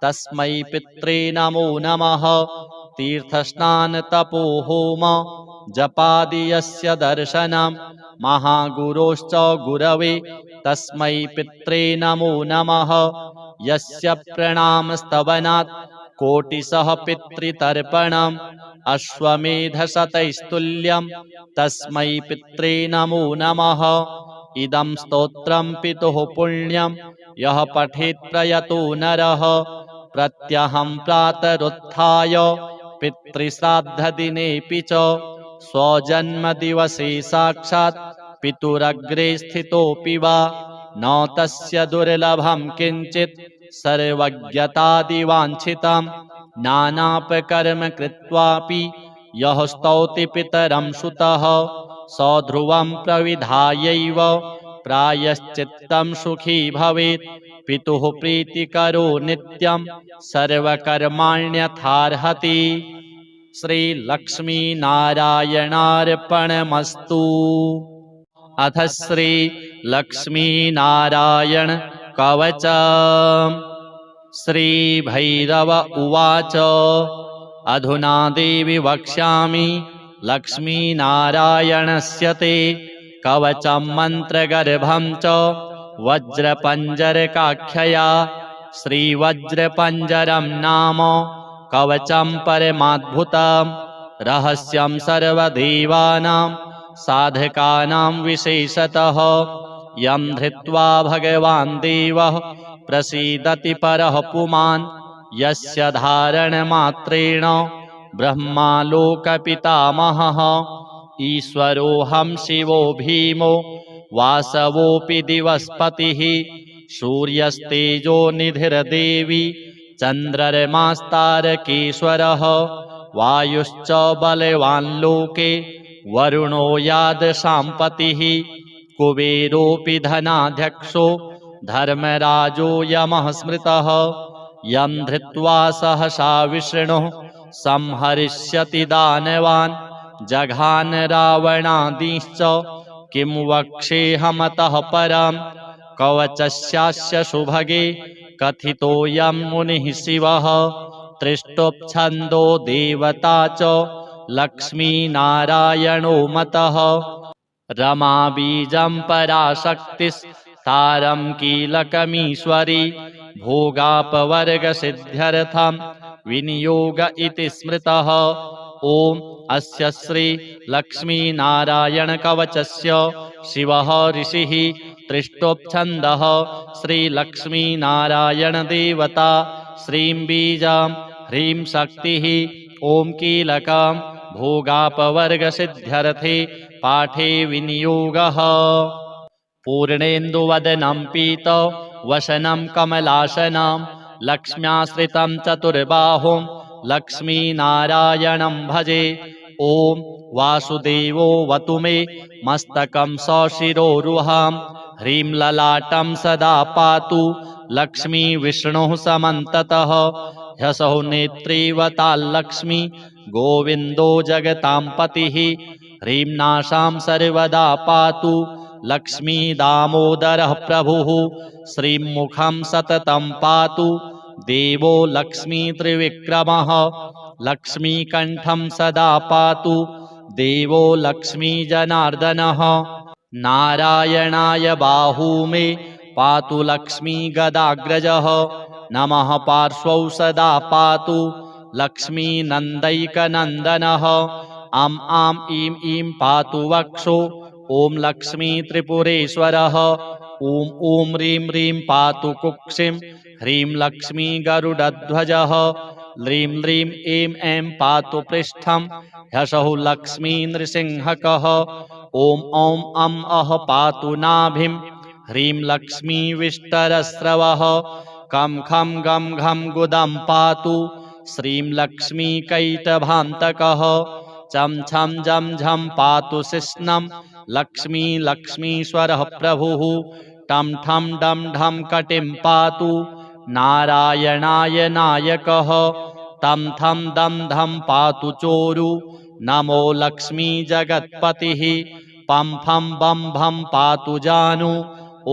तस्मै पित्रे नमो नमः। तीर्थस्नान तपो होम जपादि यस्य दर्शनं महागुरोश्च गुरवे तस्मै पित्रे नमो नमः। यस्य प्रणामस्तवनात् कोटिशः पितृतर्पणम् अश्वमेधशतैस्तुल्यं तस्मै पित्रे नमो नमः। इदं स्तोत्रं पितुः पुण्यं यः पठेत् प्रयतो नरः प्रत्यहं प्रातरुत्थाय पितृश्राद्धदिनेऽपि च स्वजन्मदिवसे साक्षात् पितुरग्रे स्थितोऽपि वा न तस्य दुर्लभं किञ्चित् सर्वज्ञतादिवाञ्छितं नानापकर्म कृत्वापि यः स्तौति पितरं सुतः स ध्रुवं प्रविधायैव प्रायश्चित्तं सुखी भवेत्। पितुः प्रीतिकरो नित्यं सर्वकर्माण्यथार्हति। श्रीलक्ष्मीनारायणार्पणमस्तु। अथ श्रीलक्ष्मीनारायण कवचम्। श्रीभैरव उवाच अधुना देवि वक्ष्यामि लक्ष्मीनारायणस्य ते कवचं मन्त्रगर्भं च वज्रपञ्जरकाख्यया। श्रीवज्रपञ्जरं नाम कवचं परमाद्भुतं रहस्यं सर्वदेवानां साधकानां विशेषतः यं धृत्वा भगवान् देवः प्रसीदति परः पुमान् यस्य धारणमात्रेण ब्रह्मा लोकपितामहः ईश्वरोऽहं शिवो भीमो वासवोऽपि दिवस्पतिः सूर्यस्तेजो निधिर्देवी चन्द्रमास्तारकेश्वरः वायुश्च बलवान् लोके वरुणो यादशाम्पतिः कुबेरोऽपि धनाध्यक्षो धर्मराजो यमः स्मृतः यं धृत्वा सहसा विष्णुः संहरिष्यति दानवान् जघान रावणादीश्च किं वक्ष्येऽहमतः परम् कवचस्यास्य सुभगे कथितोऽयं मुनिः शिवः त्रिष्टुप्छन्दो देवता च लक्ष्मीनारायणो मतः रमा बीजं पराशक्तिस्तारं कीलकमीश्वरी भोगापवर्गसिद्ध्यर्थं विनियोग इति स्मृतः। ॐ अस्य श्री लक्ष्मीनारायणकवचस्य शिवः ऋषिः त्रिष्टुप्छन्दः श्रीलक्ष्मीनारायणदेवता श्रीं बीजां ह्रीं शक्तिः ॐ कीलकं भोगापवर्गसिद्ध्यर्थे पाठे विनियोगः। पूर्णेन्दुवदनं पीतवसनं कमलासनं लक्ष्म्याश्रितं चतुर्बाहुं लक्ष्मीनारायणं भजे। ॐ वासुदेवोऽवतु मे मस्तकं सशिरोरुहां ह्रीं ललाटं सदा पातु लक्ष्मी विष्णुः समन्ततः ह्यसौ नेत्रीवताल्लक्ष्मी गोविन्दो जगतां पतिः ह्रीं नासां सर्वदा पातु लक्ष्मी दामोदरः प्रभुः श्रीं मुखं सततं पातु देवो लक्ष्मी त्रिविक्रमः लक्ष्मीकण्ठं सदा पातु देवो लक्ष्मी जनार्दनः नारायणाय बाहू मे पातु लक्ष्मी गदाग्रजः नमः पार्श्वौ सदा पातु लक्ष्मी नन्दैकनन्दनः आं ईं ईं पातु वक्षो ॐ लक्ष्मी त्रिपुरेश्वरः ॐ ह्रीं ह्रीं पातु कुक्षिं ह्रीं लक्ष्मी गरुडध्वजः ह्रीं ह्रीं ऐं ऐं पातु पृष्ठं ह्यसौ लक्ष्मी नृसिंहकः ॐ अः पातु नाभिं ह्रीं लक्ष्मी विष्टरस्रवः कं खं गं घं गुदं पातु श्रीं लक्ष्मी कैटभान्तकः चं छं जं झं पातु शिश्नं लक्ष्मी लक्ष्मीश्वरः प्रभुः टं ठं डं ढं कटिं पातु नारायणाय नायकः तं थं दं धं पातु चोरु नमो लक्ष्मी जगत्पतिः पं फं बं भं पातु जानु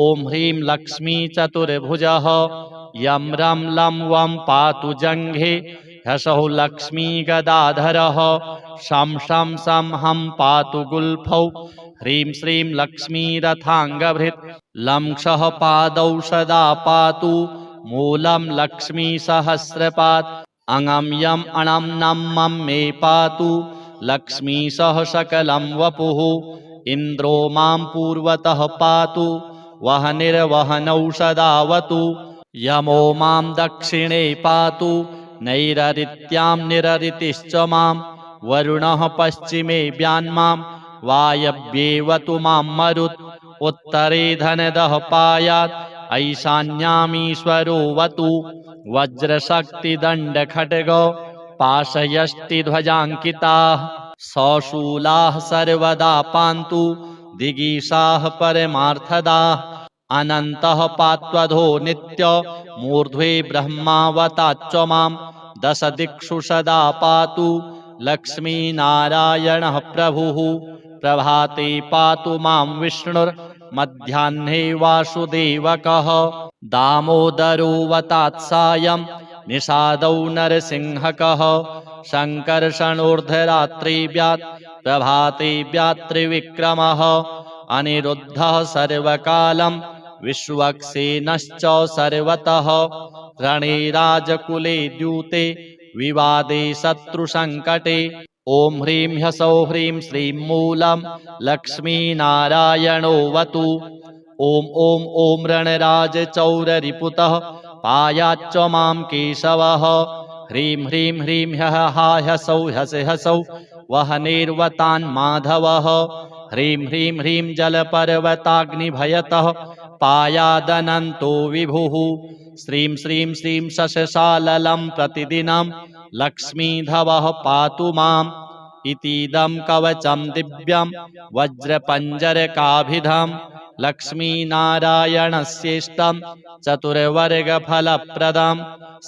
ॐ ह्रीं लक्ष्मी चतुर्भुजः यं रं लं वं पातु जङ्घे ह्यसौ लक्ष्मी गदाधरः शं शं सं हं पातु गुल्फौ ह्रीं श्रीं लक्ष्मी रथाङ्गभृत् लं क्षः पादौ सदा पातु मूलं लक्ष्मी सहस्रपात् अङं यं अणं नं मं मे पातु लक्ष्मी सह सकलं वपुः इन्द्रो मां पूर्वतः पातु वहनिर्वहनौ सदावतु यमो मां दक्षिणे पातु नैररित्यां निररितिश्च मां वरुणः पश्चिमे व्यान्मां वायव्येवतु मां मरुत् उत्तरे धनदः पायात् ऐशान्यामीश्वरोऽवतु वज्रशक्तिदण्डखड्गो पाशयष्टिध्वजाङ्किताः सशूलाः सर्वदा पान्तु दिगीषाः परमार्थदाः अनन्तः पात्वधो नित्य मूर्ध्वे ब्रह्मावताच्च मां दश दिक्षु सदा पातु लक्ष्मीनारायणः प्रभुः प्रभाते पातु मां विष्णुर्मध्याह्ने वासुदेवकः दामोदरोऽवतात् सायं निषादौ नरसिंहकः शङ्कर्षणोर्धरात्रे व्यात् प्रभाते व्यात्रिविक्रमः अनिरुद्धः सर्वकालं विश्वक्सेनश्च सर्वतः रणे राजकुले द्यूते विवादे शत्रुसङ्कटे ॐ ह्रीं ह्सौः ह्रीं श्रीं मूलं लक्ष्मीनारायणोऽवतु ॐ ॐ ॐ रणराजचौररिपुतः पायाच्च मां केशवः ह्रीं ह्रीं ह्रीं ह्यः हा ह्सौः ह्यसे ह्सौः वह्निर्वतान् माधवः ह्रीं ह्रीं ह्रीं जलपर्वताग्निभयतः पायादनन्तो विभुः श्रीं श्रीं श्रीं शशशाललं प्रतिदिनं लक्ष्मीधवः पातु माम् इतीदं कवचं दिव्यं वज्रपञ्जरकाभिधं लक्ष्मीनारायणस्येष्टं चतुर्वर्गफलप्रदं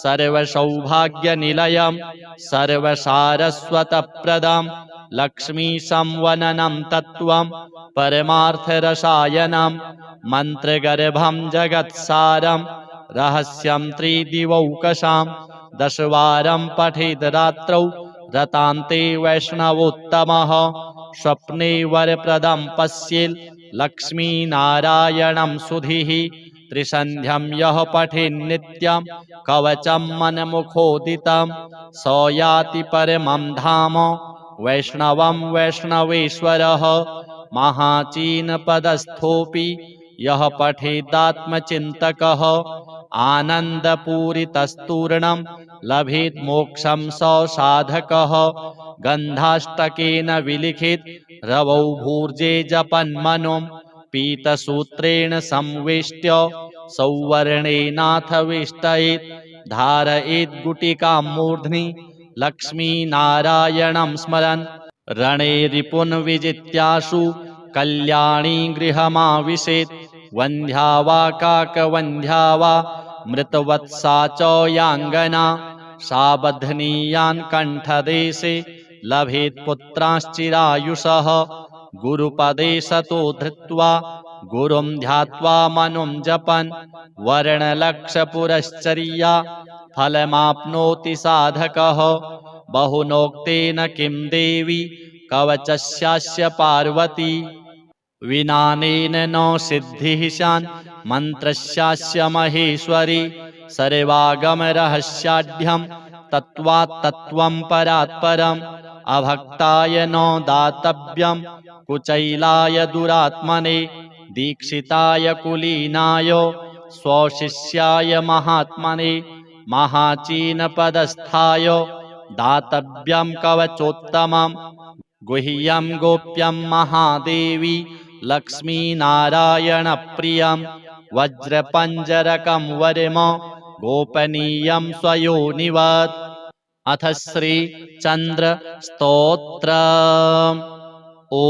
सर्वसौभाग्यनिलयं सर्वसारस्वतप्रदं लक्ष्मीसंवननं तत्त्वं परमार्थरसायनं मन्त्रगर्भं जगत्सारं रहस्यं त्रिदिवौकसां दशवारं पठेद् रात्रौ रतान्ते वैष्णवोत्तमः स्वप्ने वरप्रदं पश्येत् लक्ष्मीनारायणं सुधीः त्रिसन्ध्यं यः पठेन्नित्यं कवचं मनमुखोदितं स याति परमं धाम वैष्णवं वैष्णवेश्वरः महाचीनपदस्थोऽपि यः पठेदात्मचिन्तकः आनन्दपूरितस्तूर्णं लभेत् मोक्षं स साधकः गन्धाष्टकेन विलिखित रवौ भूर्जे जपन्मनुं पीतसूत्रेण संवेष्ट्य सौवर्णेनाथ वेष्टयेत् धारयेत् गुटिकां मूर्ध्नि लक्ष्मीनारायणं स्मरन् रणे रिपुन् विजित्याशु कल्याणी गृहमाविशेत् वन्ध्या वा काकवन्ध्या वा मृतवत्सा च याङ्गना सा बध्नीयान् कण्ठदेशे लभेत् पुत्रांश्चिरायुषः गुरुपदे सतो धृत्वा गुरुं ध्यात्वा मनुं जपन् वर्णलक्षपुरश्चर्या फलमाप्नोति साधकः बहुनोक्तेन किं देवी कवचस्यास्य पार्वती विनानेन न सिद्धिः स्यान् मन्त्रस्यास्य महेश्वरी सर्वागमरहस्याढ्यं तत्त्वात् तत्त्वं परात् परम् अभक्ताय न दातव्यं कुचैलाय दुरात्मने दीक्षिताय कुलीनाय स्वशिष्याय महात्मने महाचीनपदस्थाय दातव्यं कवचोत्तमं गुह्यं गोप्यं महादेवी लक्ष्मीनारायणप्रियं वज्रपञ्जरकं वर्म गोपनीयं स्वयोनिवत् अथ श्रीचन्द्रस्तोत्रम् ॐ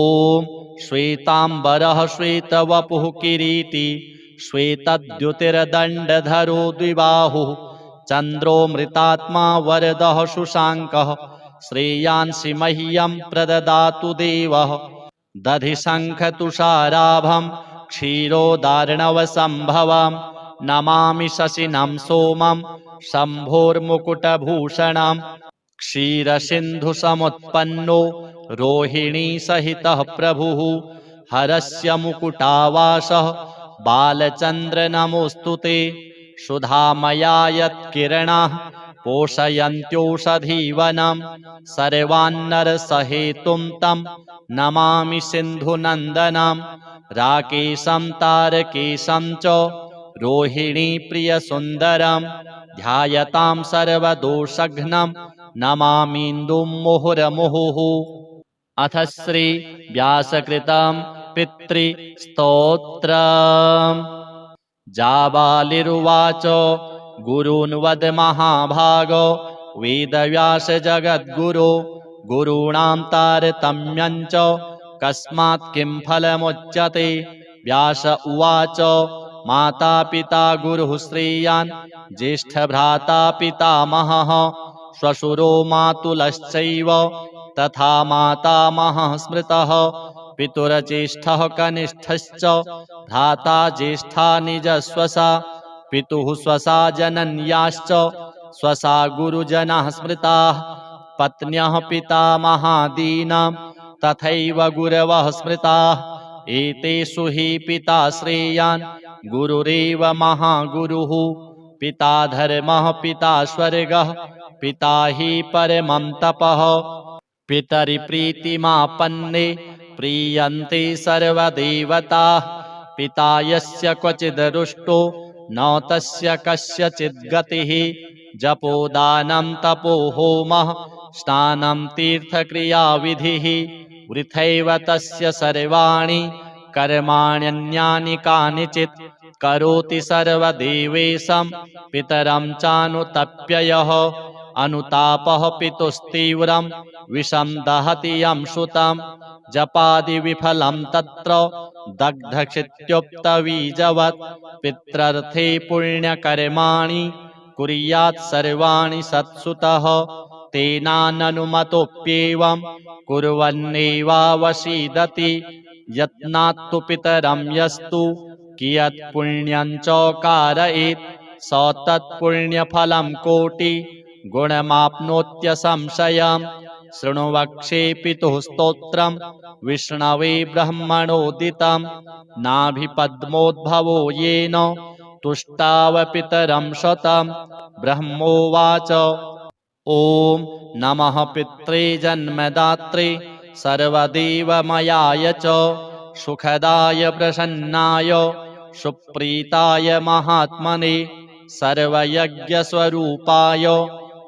श्वेताम्बरः श्वेतवपुः किरीटी श्वेतद्युतिर्दण्डधरो द्विबाहुः चन्द्रो मृतात्मा वरदः शुशाङ्कः श्रेयांसि मह्यं प्रददातु देवः दधिशङ्खतुषाराभं क्षीरोदार्णवसम्भवं नमामि शशिनं सोमं शम्भोर्मुकुटभूषणं क्षीरसिन्धुसमुत्पन्नो रोहिणीसहितः प्रभुः हरस्य मुकुटावासः बालचन्द्र नमोऽस्तु ते सुधामया यत्किरणाः पोषयन्त्योषधीवनं सर्वान्नरसहेतुं तं नमामि सिन्धुनन्दनं राकेशं तारकेशं च रोहिणी प्रियसुन्दरं ध्यायतां सर्वदोषघ्नं नमामीन्दुं मुहुरमुहुः। अथ श्री व्यासकृतं पितृस्तोत्रम्। जाबालिरुवाच गुरून् वद महाभागो वेदव्यास जगद्गुरो गुरूणां तारतम्यं च कस्मात् किं फलमुच्यते। व्यास उवाच माता पिता गुरुः श्रेयान् ज्येष्ठभ्राता पितामहः श्वशुरो मातुलश्चैव तथा मातामहः स्मृतः। पितुर्ज्येष्ठः कनिष्ठश्च भ्राता ज्येष्ठा निजस्वसा पितुः स्वसा जनन्याश्च स्वसा गुरुजनाः स्मृताः। पत्न्यः पितामहादीनां तथैव गुरवः स्मृताः। एतेषु हि पिता श्रेयान् गुरुरेव महागुरुः। पिता धर्मः पिता स्वर्गः पिता हि परमं तपः। पितरिप्रीतिमापन्ने प्रीयन्ते सर्वदेवताः। पिता यस्य क्वचिदरुष्टो न तस्य कस्यचित् गतिः। जपोदानं तपो होमः स्नानं तीर्थक्रियाविधिः। वृथैव तस्य सर्वाणि कर्माण्यन्यानि कानिचित्। करोति सर्वदेवेशं पितरं चानुतप्ययः। अनुतापः पितुस्तीव्रं विषं दहति यं सुतं। जपादिविफलं तत्र दग्धक्षित्युक्तबीजवत्। पित्रर्थे पुण्यकर्माणि कुर्यात् सर्वाणि सत्सुतः। तेनाननुमतोऽप्येवं कुर्वन्नेवावसीदति। यत्नात्तु पितरं यस्तु कियत् पुण्यं च कारयेत् स तत्पुण्यफलं कोटि गुणमाप्नोत्यसंशयम्। शृणु वक्ष्ये पितुः स्तोत्रम् विष्णवे ब्रह्मणोदितं। नाभिपद्मोद्भवो येन तुष्टाव पितरं शतं। ब्रह्मोवाच ॐ नमः पित्रे जन्मदात्रे सर्वदेवमयाय च सुखदाय प्रसन्नाय सुप्रीताय महात्मने सर्वयज्ञस्वरूपाय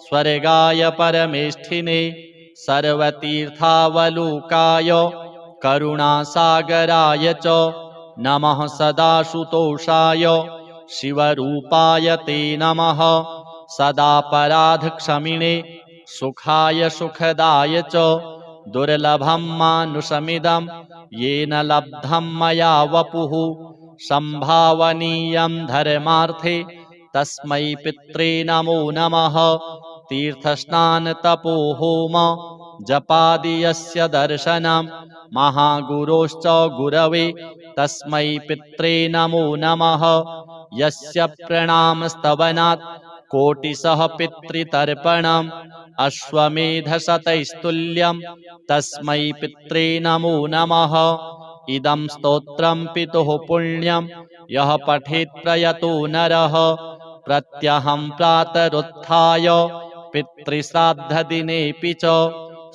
स्वर्गाय परमेष्ठिने सर्वतीर्थावलोकाय करुणासागराय च नमः। सदाशुतोषाय शिवरूपाय ते नमः। सदापराधक्षमिणे सुखाय सुखदाय च दुर्लभं मानुषमिदं येन लब्धं मया वपुः। संभावनीयं धर्मार्थे तस्मै पित्रे नमो नमः। तीर्थस्नानतपो होम जपादि यस्य दर्शनं महागुरोश्च गुरवे तस्मै पित्रे नमो नमः। यस्य प्रणामस्तवनात् कोटिशः पितृतर्पणम् अश्वमेधशतैस्तुल्यं तस्मै पित्रे नमो नमः। इदं स्तोत्रं पितुः पुण्यं यः पठेत् प्रयतो नरः। प्रत्यहं प्रातरुत्थाय पितृश्राद्धदिनेऽपि च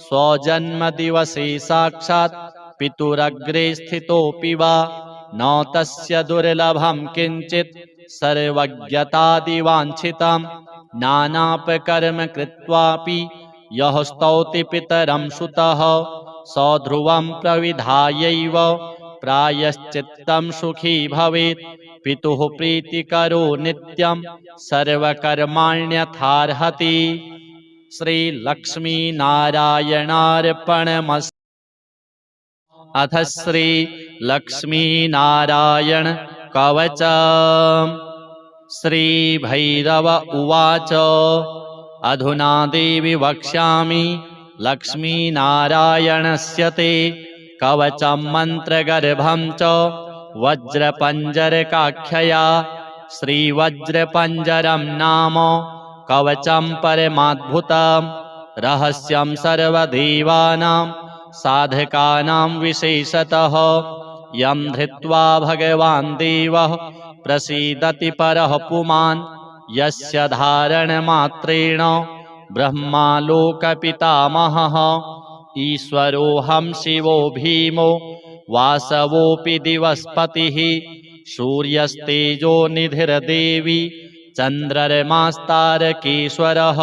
स्वजन्मदिवसे साक्षात् पितुरग्रे स्थितोऽपि वा न तस्य दुर्लभं किञ्चित् सर्वज्ञतादिवाञ्छितं। नानापकर्म कृत्वापि यः स्तौति पितरं सुतः स ध्रुवं प्रविधायैव प्रायश्चित्तं सुखी भवेत्। पितुः प्रीतिकरो नित्यं सर्वकर्माण्यथार्हति। श्रीलक्ष्मीनारायणार्पणमस्तु। अथ श्रीलक्ष्मीनारायण कवचम्। श्रीभैरव उवाच अधुना देवि वक्ष्यामि लक्ष्मीनारायणस्य ते कवचं मन्त्रगर्भं च वज्रपञ्जरकाख्यया। श्रीवज्रपञ्जरं नाम कवचं परमाद्भुतं रहस्यं सर्वदेवानां साधकानां विशेषतः। यं धृत्वा भगवान् देवः प्रसीदति परः पुमान्। यस्य धारणमात्रेण ब्रह्मालोकपितामहः। ईश्वरोऽहं शिवो भीमो वासवोऽपि दिवस्पतिः। सूर्यस्तेजो निधिर्देवी चन्द्रमास्तारकेश्वरः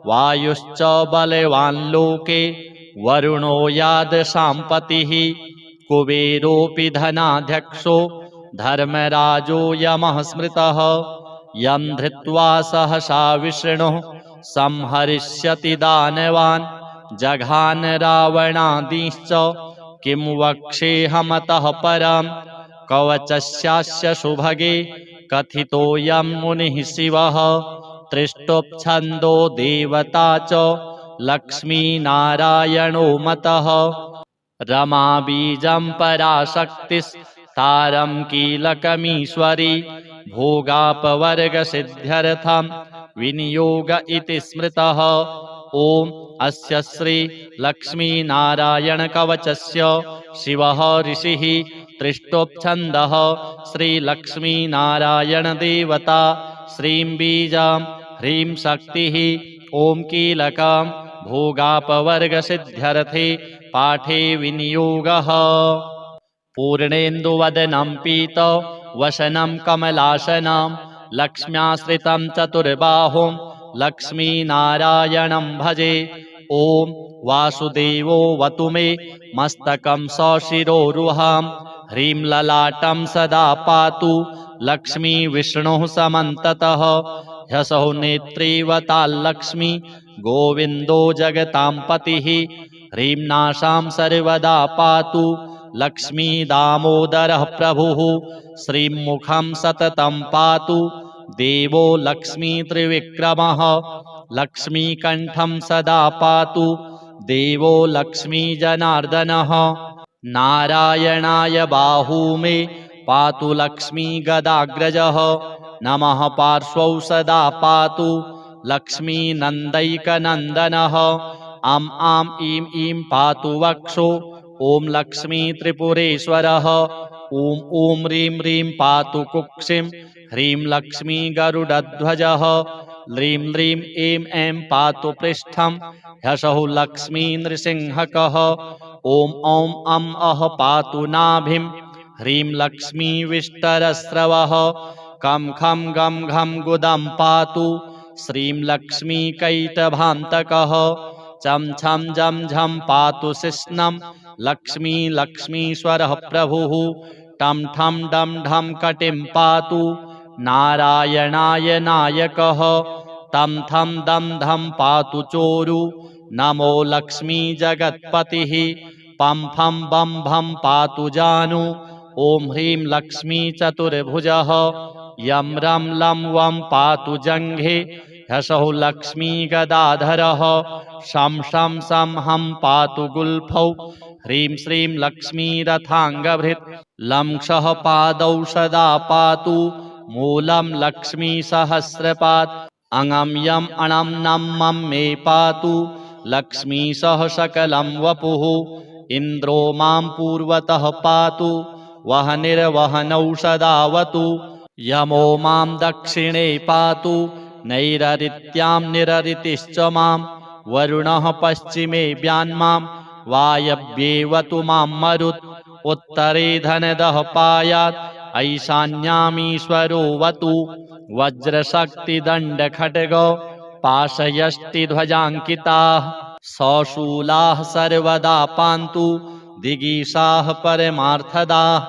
वायुश्च बलवान् लोके वरुणो यादशाम्पतिः कुबेरोऽपि धनाध्यक्षो धर्मराजो यमः स्मृतः यं धृत्वा सहसा विष्णुः संहरिष्यति दानवान् जघान रावणादीश्च किं वक्ष्येऽहमतः परम् कवचस्यास्य सुभगे कथितोऽयं मुनिः शिवः त्रिष्टुप्छन्दो देवता च लक्ष्मीनारायणो मतः रमा बीजं पराशक्तिस्तारं कीलकमीश्वरी भोगापवर्गसिद्ध्यर्थं विनियोग इति स्मृतः। ॐ अस्य श्री लक्ष्मीनारायणकवचस्य शिवः ऋषिः त्रिष्टुप्छन्दः श्रीलक्ष्मीनारायणदेवता श्रीं बीजां ह्रीं शक्तिः ॐ कीलकं भोगापवर्गसिद्ध्यर्थे पाठे विनियोगः। पूर्णेन्दुवदनं पीतवसनं कमलासनं लक्ष्म्याश्रितं चतुर्बाहुं लक्ष्मीनारायणं भजे। ॐ वासुदेवोऽवतु मे मस्तकं सशिरोरुहां ह्रीं ललाटं सदा पातु लक्ष्मी विष्णुः समन्ततः ह्यसौ नेत्रीवताल्लक्ष्मी गोविन्दो जगतां पतिः ह्रीं नासां सर्वदा पातु लक्ष्मी दामोदरः प्रभुः श्रीं मुखं सततं पातु देवो लक्ष्मी त्रिविक्रमः लक्ष्मीकण्ठं सदा पातु देवो लक्ष्मी जनार्दनः नारायणाय बाहू मे पातु लक्ष्मी गदाग्रजः नमः पार्श्वौ सदा पातु लक्ष्मी नन्दैकनन्दनः आं ईं ईं पातु वक्षो ॐ लक्ष्मी त्रिपुरेश्वरः ॐ ह्रीं ह्रीं पातु कुक्षिं ह्रीं लक्ष्मी गरुडध्वजः ह्रीं ह्रीं ऐं ऐं पातु पृष्ठं ह्यसौ लक्ष्मी नृसिंहकः ॐ अं अः पातु नाभिं ह्रीं लक्ष्मी विष्टरस्रवः कं खं गं घं गुदं पातु श्रीं लक्ष्मी कैटभान्तकः चं छं जं झं पातु शिश्नं लक्ष्मी लक्ष्मीश्वरः प्रभुः टं ठं डं ढं कटिं पातु नारायणाय नायकः तं थं दं धं पातु चोरु नमो लक्ष्मी जगत्पतिः पं फं बं भं पातु जानु ॐ ह्रीं लक्ष्मी चतुर्भुजः यं रं लं वं पातु जङ्घे ह्यसौ लक्ष्मी गदाधरः शं शं सं हं पातु गुल्फौ ह्रीं श्रीं लक्ष्मी रथाङ्गभृत् लं क्षः पादौ सदा पातु मूलं लक्ष्मी सहस्रपात् अङं यं अणं नं मं मे पातु लक्ष्मी सह सकलं वपुः इन्द्रो मां पूर्वतः पातु वहनिर्वहनौ सदावतु यमो मां दक्षिणे पातु नैररित्यां निररितिश्च मां वरुणः पश्चिमे व्यान्मां वायव्येवतु मां मरुत् उत्तरे धनदः पायात् ऐशान्यामीश्वरोऽवतु वज्रशक्तिदण्डखड्गौ पाशयष्टिध्वजाङ्किताः सशूलाः सर्वदा पान्तु दिगीषाः परमार्थदाः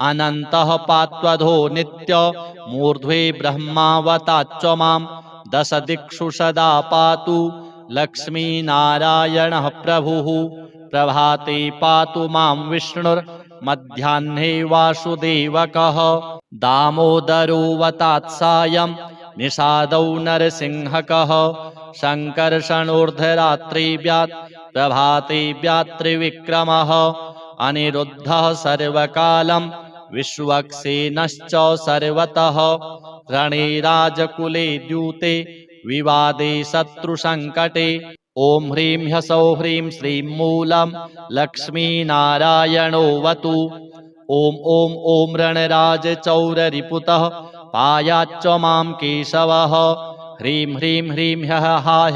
अनन्तः पात्वधो नित्य मूर्ध्वे ब्रह्मावताच्च मां दश दिक्षु सदा पातु लक्ष्मीनारायणः प्रभुः प्रभाते पातु मां विष्णुर्मध्याह्ने वासुदेवकः दामोदरोऽवतात्सायं निषादौ नरसिंहकः सङ्कर्षणोर्धरात्रिव्यात् प्रभाते व्यात्रिविक्रमः अनिरुद्धः सर्वकालं विश्वक्सेनश्च सर्वतः रणे राजकुले द्यूते विवादे शत्रुसङ्कटे ॐ ह्रीं ह्सौः ह्रीं श्रीं मूलं लक्ष्मीनारायणोऽवतु ॐ रणराजचौररिपुतः पायाच्च मां केशवः ह्रीं ह्रीं ह्रीं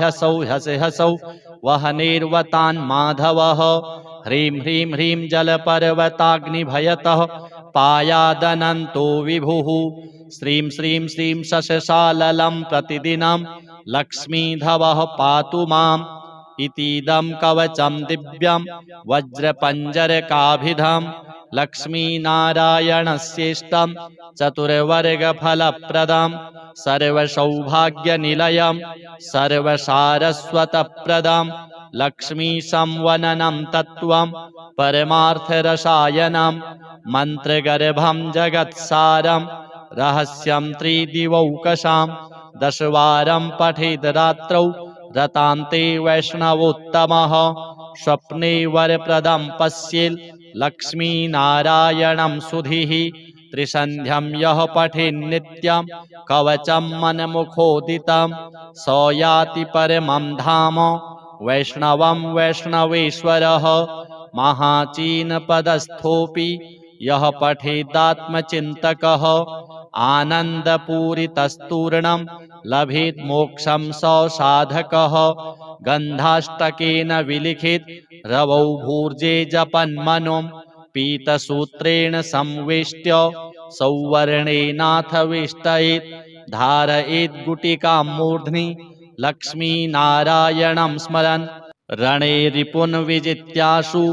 ह्सौः ह्सौः वहनेर्वतान् माधवः ह्रीं ह्रीं ह्रीं जलपर्वताग्निभयतः पायादनन्तो विभुः श्रीं श्रीं श्रीं शशशाललं प्रतिदिनं लक्ष्मीधवः पातु माम् इतीदं कवचं दिव्यं वज्रपञ्जरकाभिधं लक्ष्मीनारायणस्येष्टं चतुर्वर्गफलप्रदं सर्वसौभाग्यनिलयं सर्वसारस्वतप्रदं लक्ष्मीसंवननं तत्त्वं परमार्थरसायनं मन्त्रगर्भं जगत्सारं रहस्यं त्रिदिवौकसां दशवारं पठेद् रात्रौ रतान्ते वैष्णवोत्तमः स्वप्ने वरप्रदं पश्येत् लक्ष्मीनारायणं सुधीः त्रिसन्ध्यं यः पठेन्नित्यं कवचं मनमुखोदितं स याति परमं धाम वैष्णवं वैष्णवेश्वरः महाचीनपदस्थोऽपि यः पठेदात्मचिन्तकः आनन्दपूरितस्तूर्णं लभेत् मोक्षं स साधकः गन्धाष्टकेन विलिखित रवौ भूर्जे जपन्मनुं पीतसूत्रेण संवेष्ट्य सौवर्णेनाथ वेष्टयेत् धारयेत् गुटिकां मूर्ध्नि लक्ष्मीनारायणं स्मरन् रणे रिपुन् विजित्याशु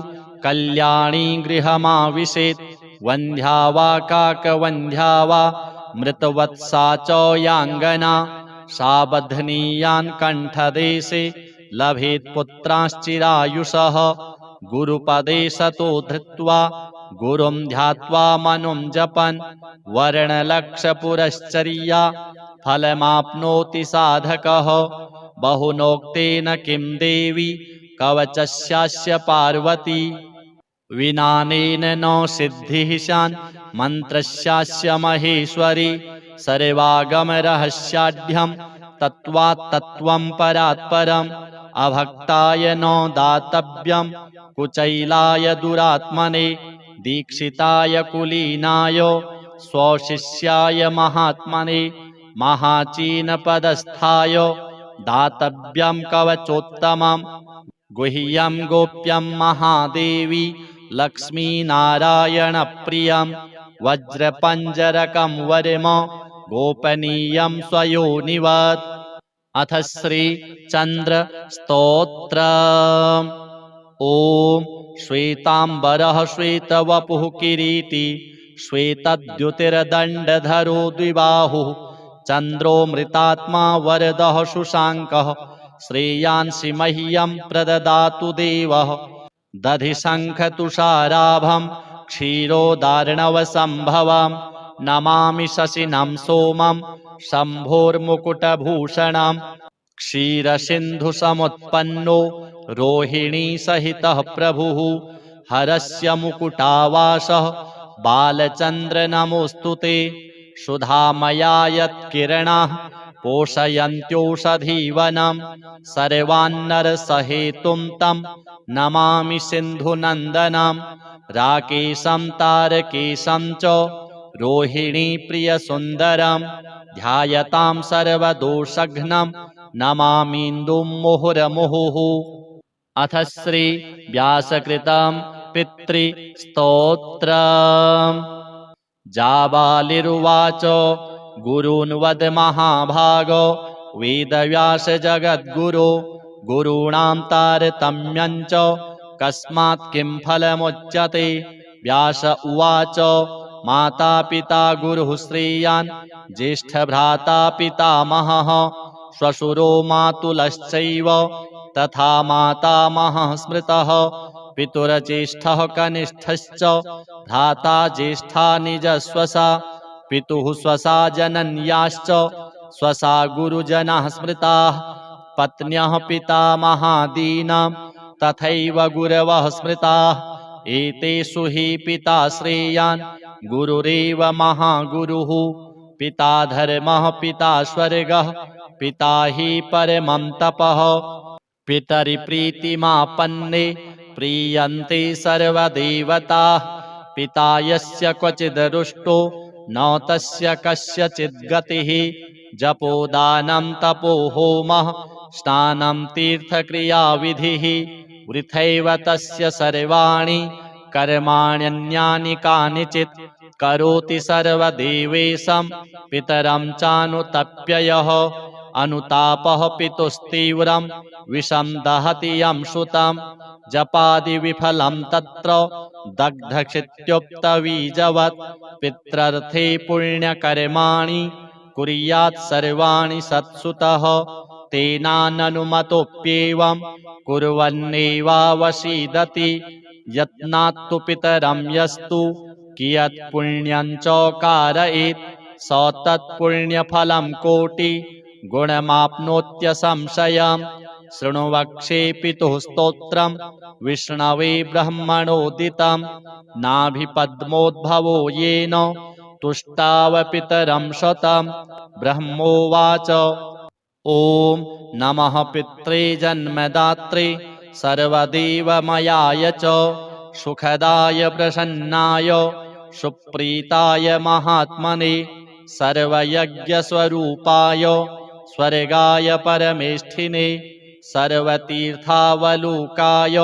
कल्याणी गृहमाविशेत् वन्ध्या वा काकवन्ध्या वा मृतवत्सा च याङ्गना सा बध्नीयान् कण्ठदेशे लभेत् पुत्रांश्चिरायुषः गुरुपदे सतो धृत्वा गुरुं ध्यात्वा मनुं जपन् वर्णलक्षपुरश्चर्या फलमाप्नोति साधकः बहुनोक्तेन किं देवी कवचस्यास्य पार्वती विनानेन न सिद्धिः स्यान् मन्त्रस्यास्य महेश्वरी सर्वागमरहस्याढ्यं तत्त्वात्तत्त्वं परात्परम् अभक्ताय न दातव्यं कुचैलाय दुरात्मने दीक्षिताय कुलीनाय स्वशिष्याय महात्मने महाचीनपदस्थाय दातव्यं कवचोत्तमं गुह्यं गोप्यं महादेवी लक्ष्मीनारायणप्रियं वज्रपञ्जरकं वरम गोपनीयं स्वयोनिवत्। अथ श्री चंद्र स्तोत्र। ओम श्वेतांबरः श्वेतवपुः किरीटी श्वेतद्युतिर्दण्डधरो द्विबाहुः चंद्रो मृतात्मा वरदः शुशाङ्कः श्रेयांसि मह्यं प्रददातु देवः दधिशङ्खतुषाराभं क्षीरोदार्णवसम्भवं नमामि शशिनं सोमं शम्भोर्मुकुटभूषणं क्षीरसिन्धुसमुत्पन्नो रोहिणीसहितः प्रभुः हरस्य मुकुटावासः बालचन्द्र नमोऽस्तु ते सुधामया यत्किरणाः पोषयन्त्योषधीवनं सर्वान्नरसहेतुं तं नमामि सिन्धुनन्दनं राकेशं तारकेशं च रोहिणीप्रियसुन्दरं ध्यायतां सर्वदोषघ्नं नमामीन्दुं मुहुरमुहुः। अथ श्री व्यासकृतं पितृस्तोत्रम्। जाबालिरुवाच गुरून् वद महाभागो वेदव्यास जगद्गुरो गुरूणां तारतम्यं च कस्मात् किं फलमुच्यते। व्यास उवाच माता पिता गुरुः श्रेयान् ज्येष्ठभ्राता पितामहः श्वशुरो मातुलश्चैव तथा मातामहः स्मृतः पितुर्ज्येष्ठः कनिष्ठश्च भ्राता ज्येष्ठा निजस्वसा पितुः स्वसा जनन्याश्च स्वसा गुरुजनाः स्मृताः पत्न्यः पितामहादीनां तथैव गुरवः स्मृताः एतेषु हि पिता श्रेयान् गुरुरेव महागुरुः पिता धर्मः पिता स्वर्गः पिता हि परमं तपः पितरिप्रीतिमापन्ने प्रीयन्ते सर्वदेवताः पिता यस्य क्वचिद् रुष्टो न तस्य कस्यचिद् गतिः जपोदानं तपो होमः स्नानं तीर्थक्रियाविधिः वृथैव तस्य सर्वाणि कर्माण्यन्यानि कानिचित् करोति सर्वदेवेशं पितरं चानुतप्ययः अनुतापः पितुस्तीव्रं विषं दहति यं श्रुतं जपादिविफलं तत्र दग्धक्षित्युक्तबीजवत् पित्रर्थे पुण्यकर्माणि कुर्यात् सर्वाणि सत्सुतः तेनाननुमतोऽप्येवं कुर्वन्नेवावसीदति यत्नात्तु पितरं यस्तु कियत् पुण्यं च कारयेत् स तत्पुण्यफलं कोटि गुणमाप्नोत्यसंशयम् शृणु वक्षे पितुः स्तोत्रं विष्णवे ब्रह्मणोदितं नाभिपद्मोद्भवो येन तुष्टाव पितरं शतं ब्रह्मोवाच ॐ नमः पित्रे जन्मदात्रे सर्वदेवमयाय च सुखदाय प्रसन्नाय सुप्रीताय महात्मने सर्वयज्ञस्वरूपाय स्वर्गाय परमेष्ठिने सर्वतीर्थावलोकाय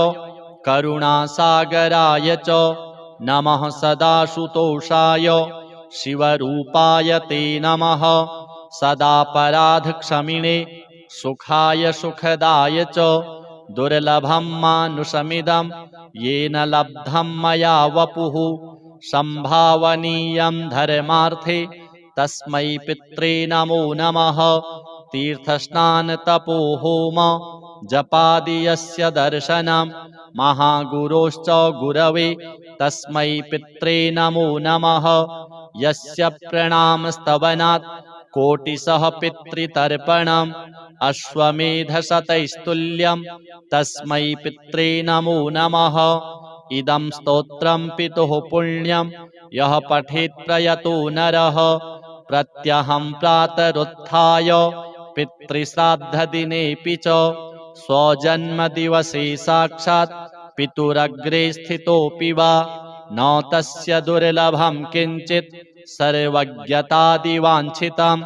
करुणासागराय च नमः सदाशुतोषाय शिवरूपाय ते नमः सदापराधक्षमिणे सुखाय सुखदाय च दुर्लभं मानुषमिदं येन लब्धं मया वपुः संभावनीयं धर्मार्थे तस्मै पित्रे नमो नमः तीर्थस्नानतपोहोम जपादि यस्य दर्शनं महागुरोश्च गुरवे तस्मै पित्रे नमो नमः यस्य प्रणामस्तवनात् कोटिशः पितृतर्पणम् अश्वमेधशतैस्तुल्यं तस्मै पित्रे नमो नमः इदं स्तोत्रं पितुः पुण्यं यः पठेत् प्रयतो नरः प्रत्यहं प्रातरुत्थाय पितृश्राद्धदिनेऽपि च स्वजन्मदिवसे साक्षात् पितुरग्रे स्थितोऽपि वा न तस्य दुर्लभं किञ्चित् सर्वज्ञतादिवाञ्छितं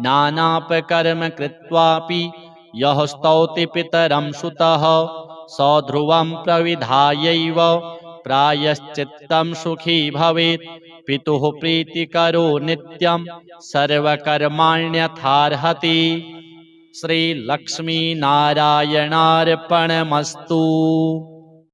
नानापकर्म कृत्वापि यः स्तौति पितरं सुतः स ध्रुवं प्रविधायैव प्रायश्चित्तं सुखी भवेत् पितुः प्रीतिकरो नित्यं सर्वकर्माण्यथार्हति। श्रीलक्ष्मीनारायणार्पणमस्तु।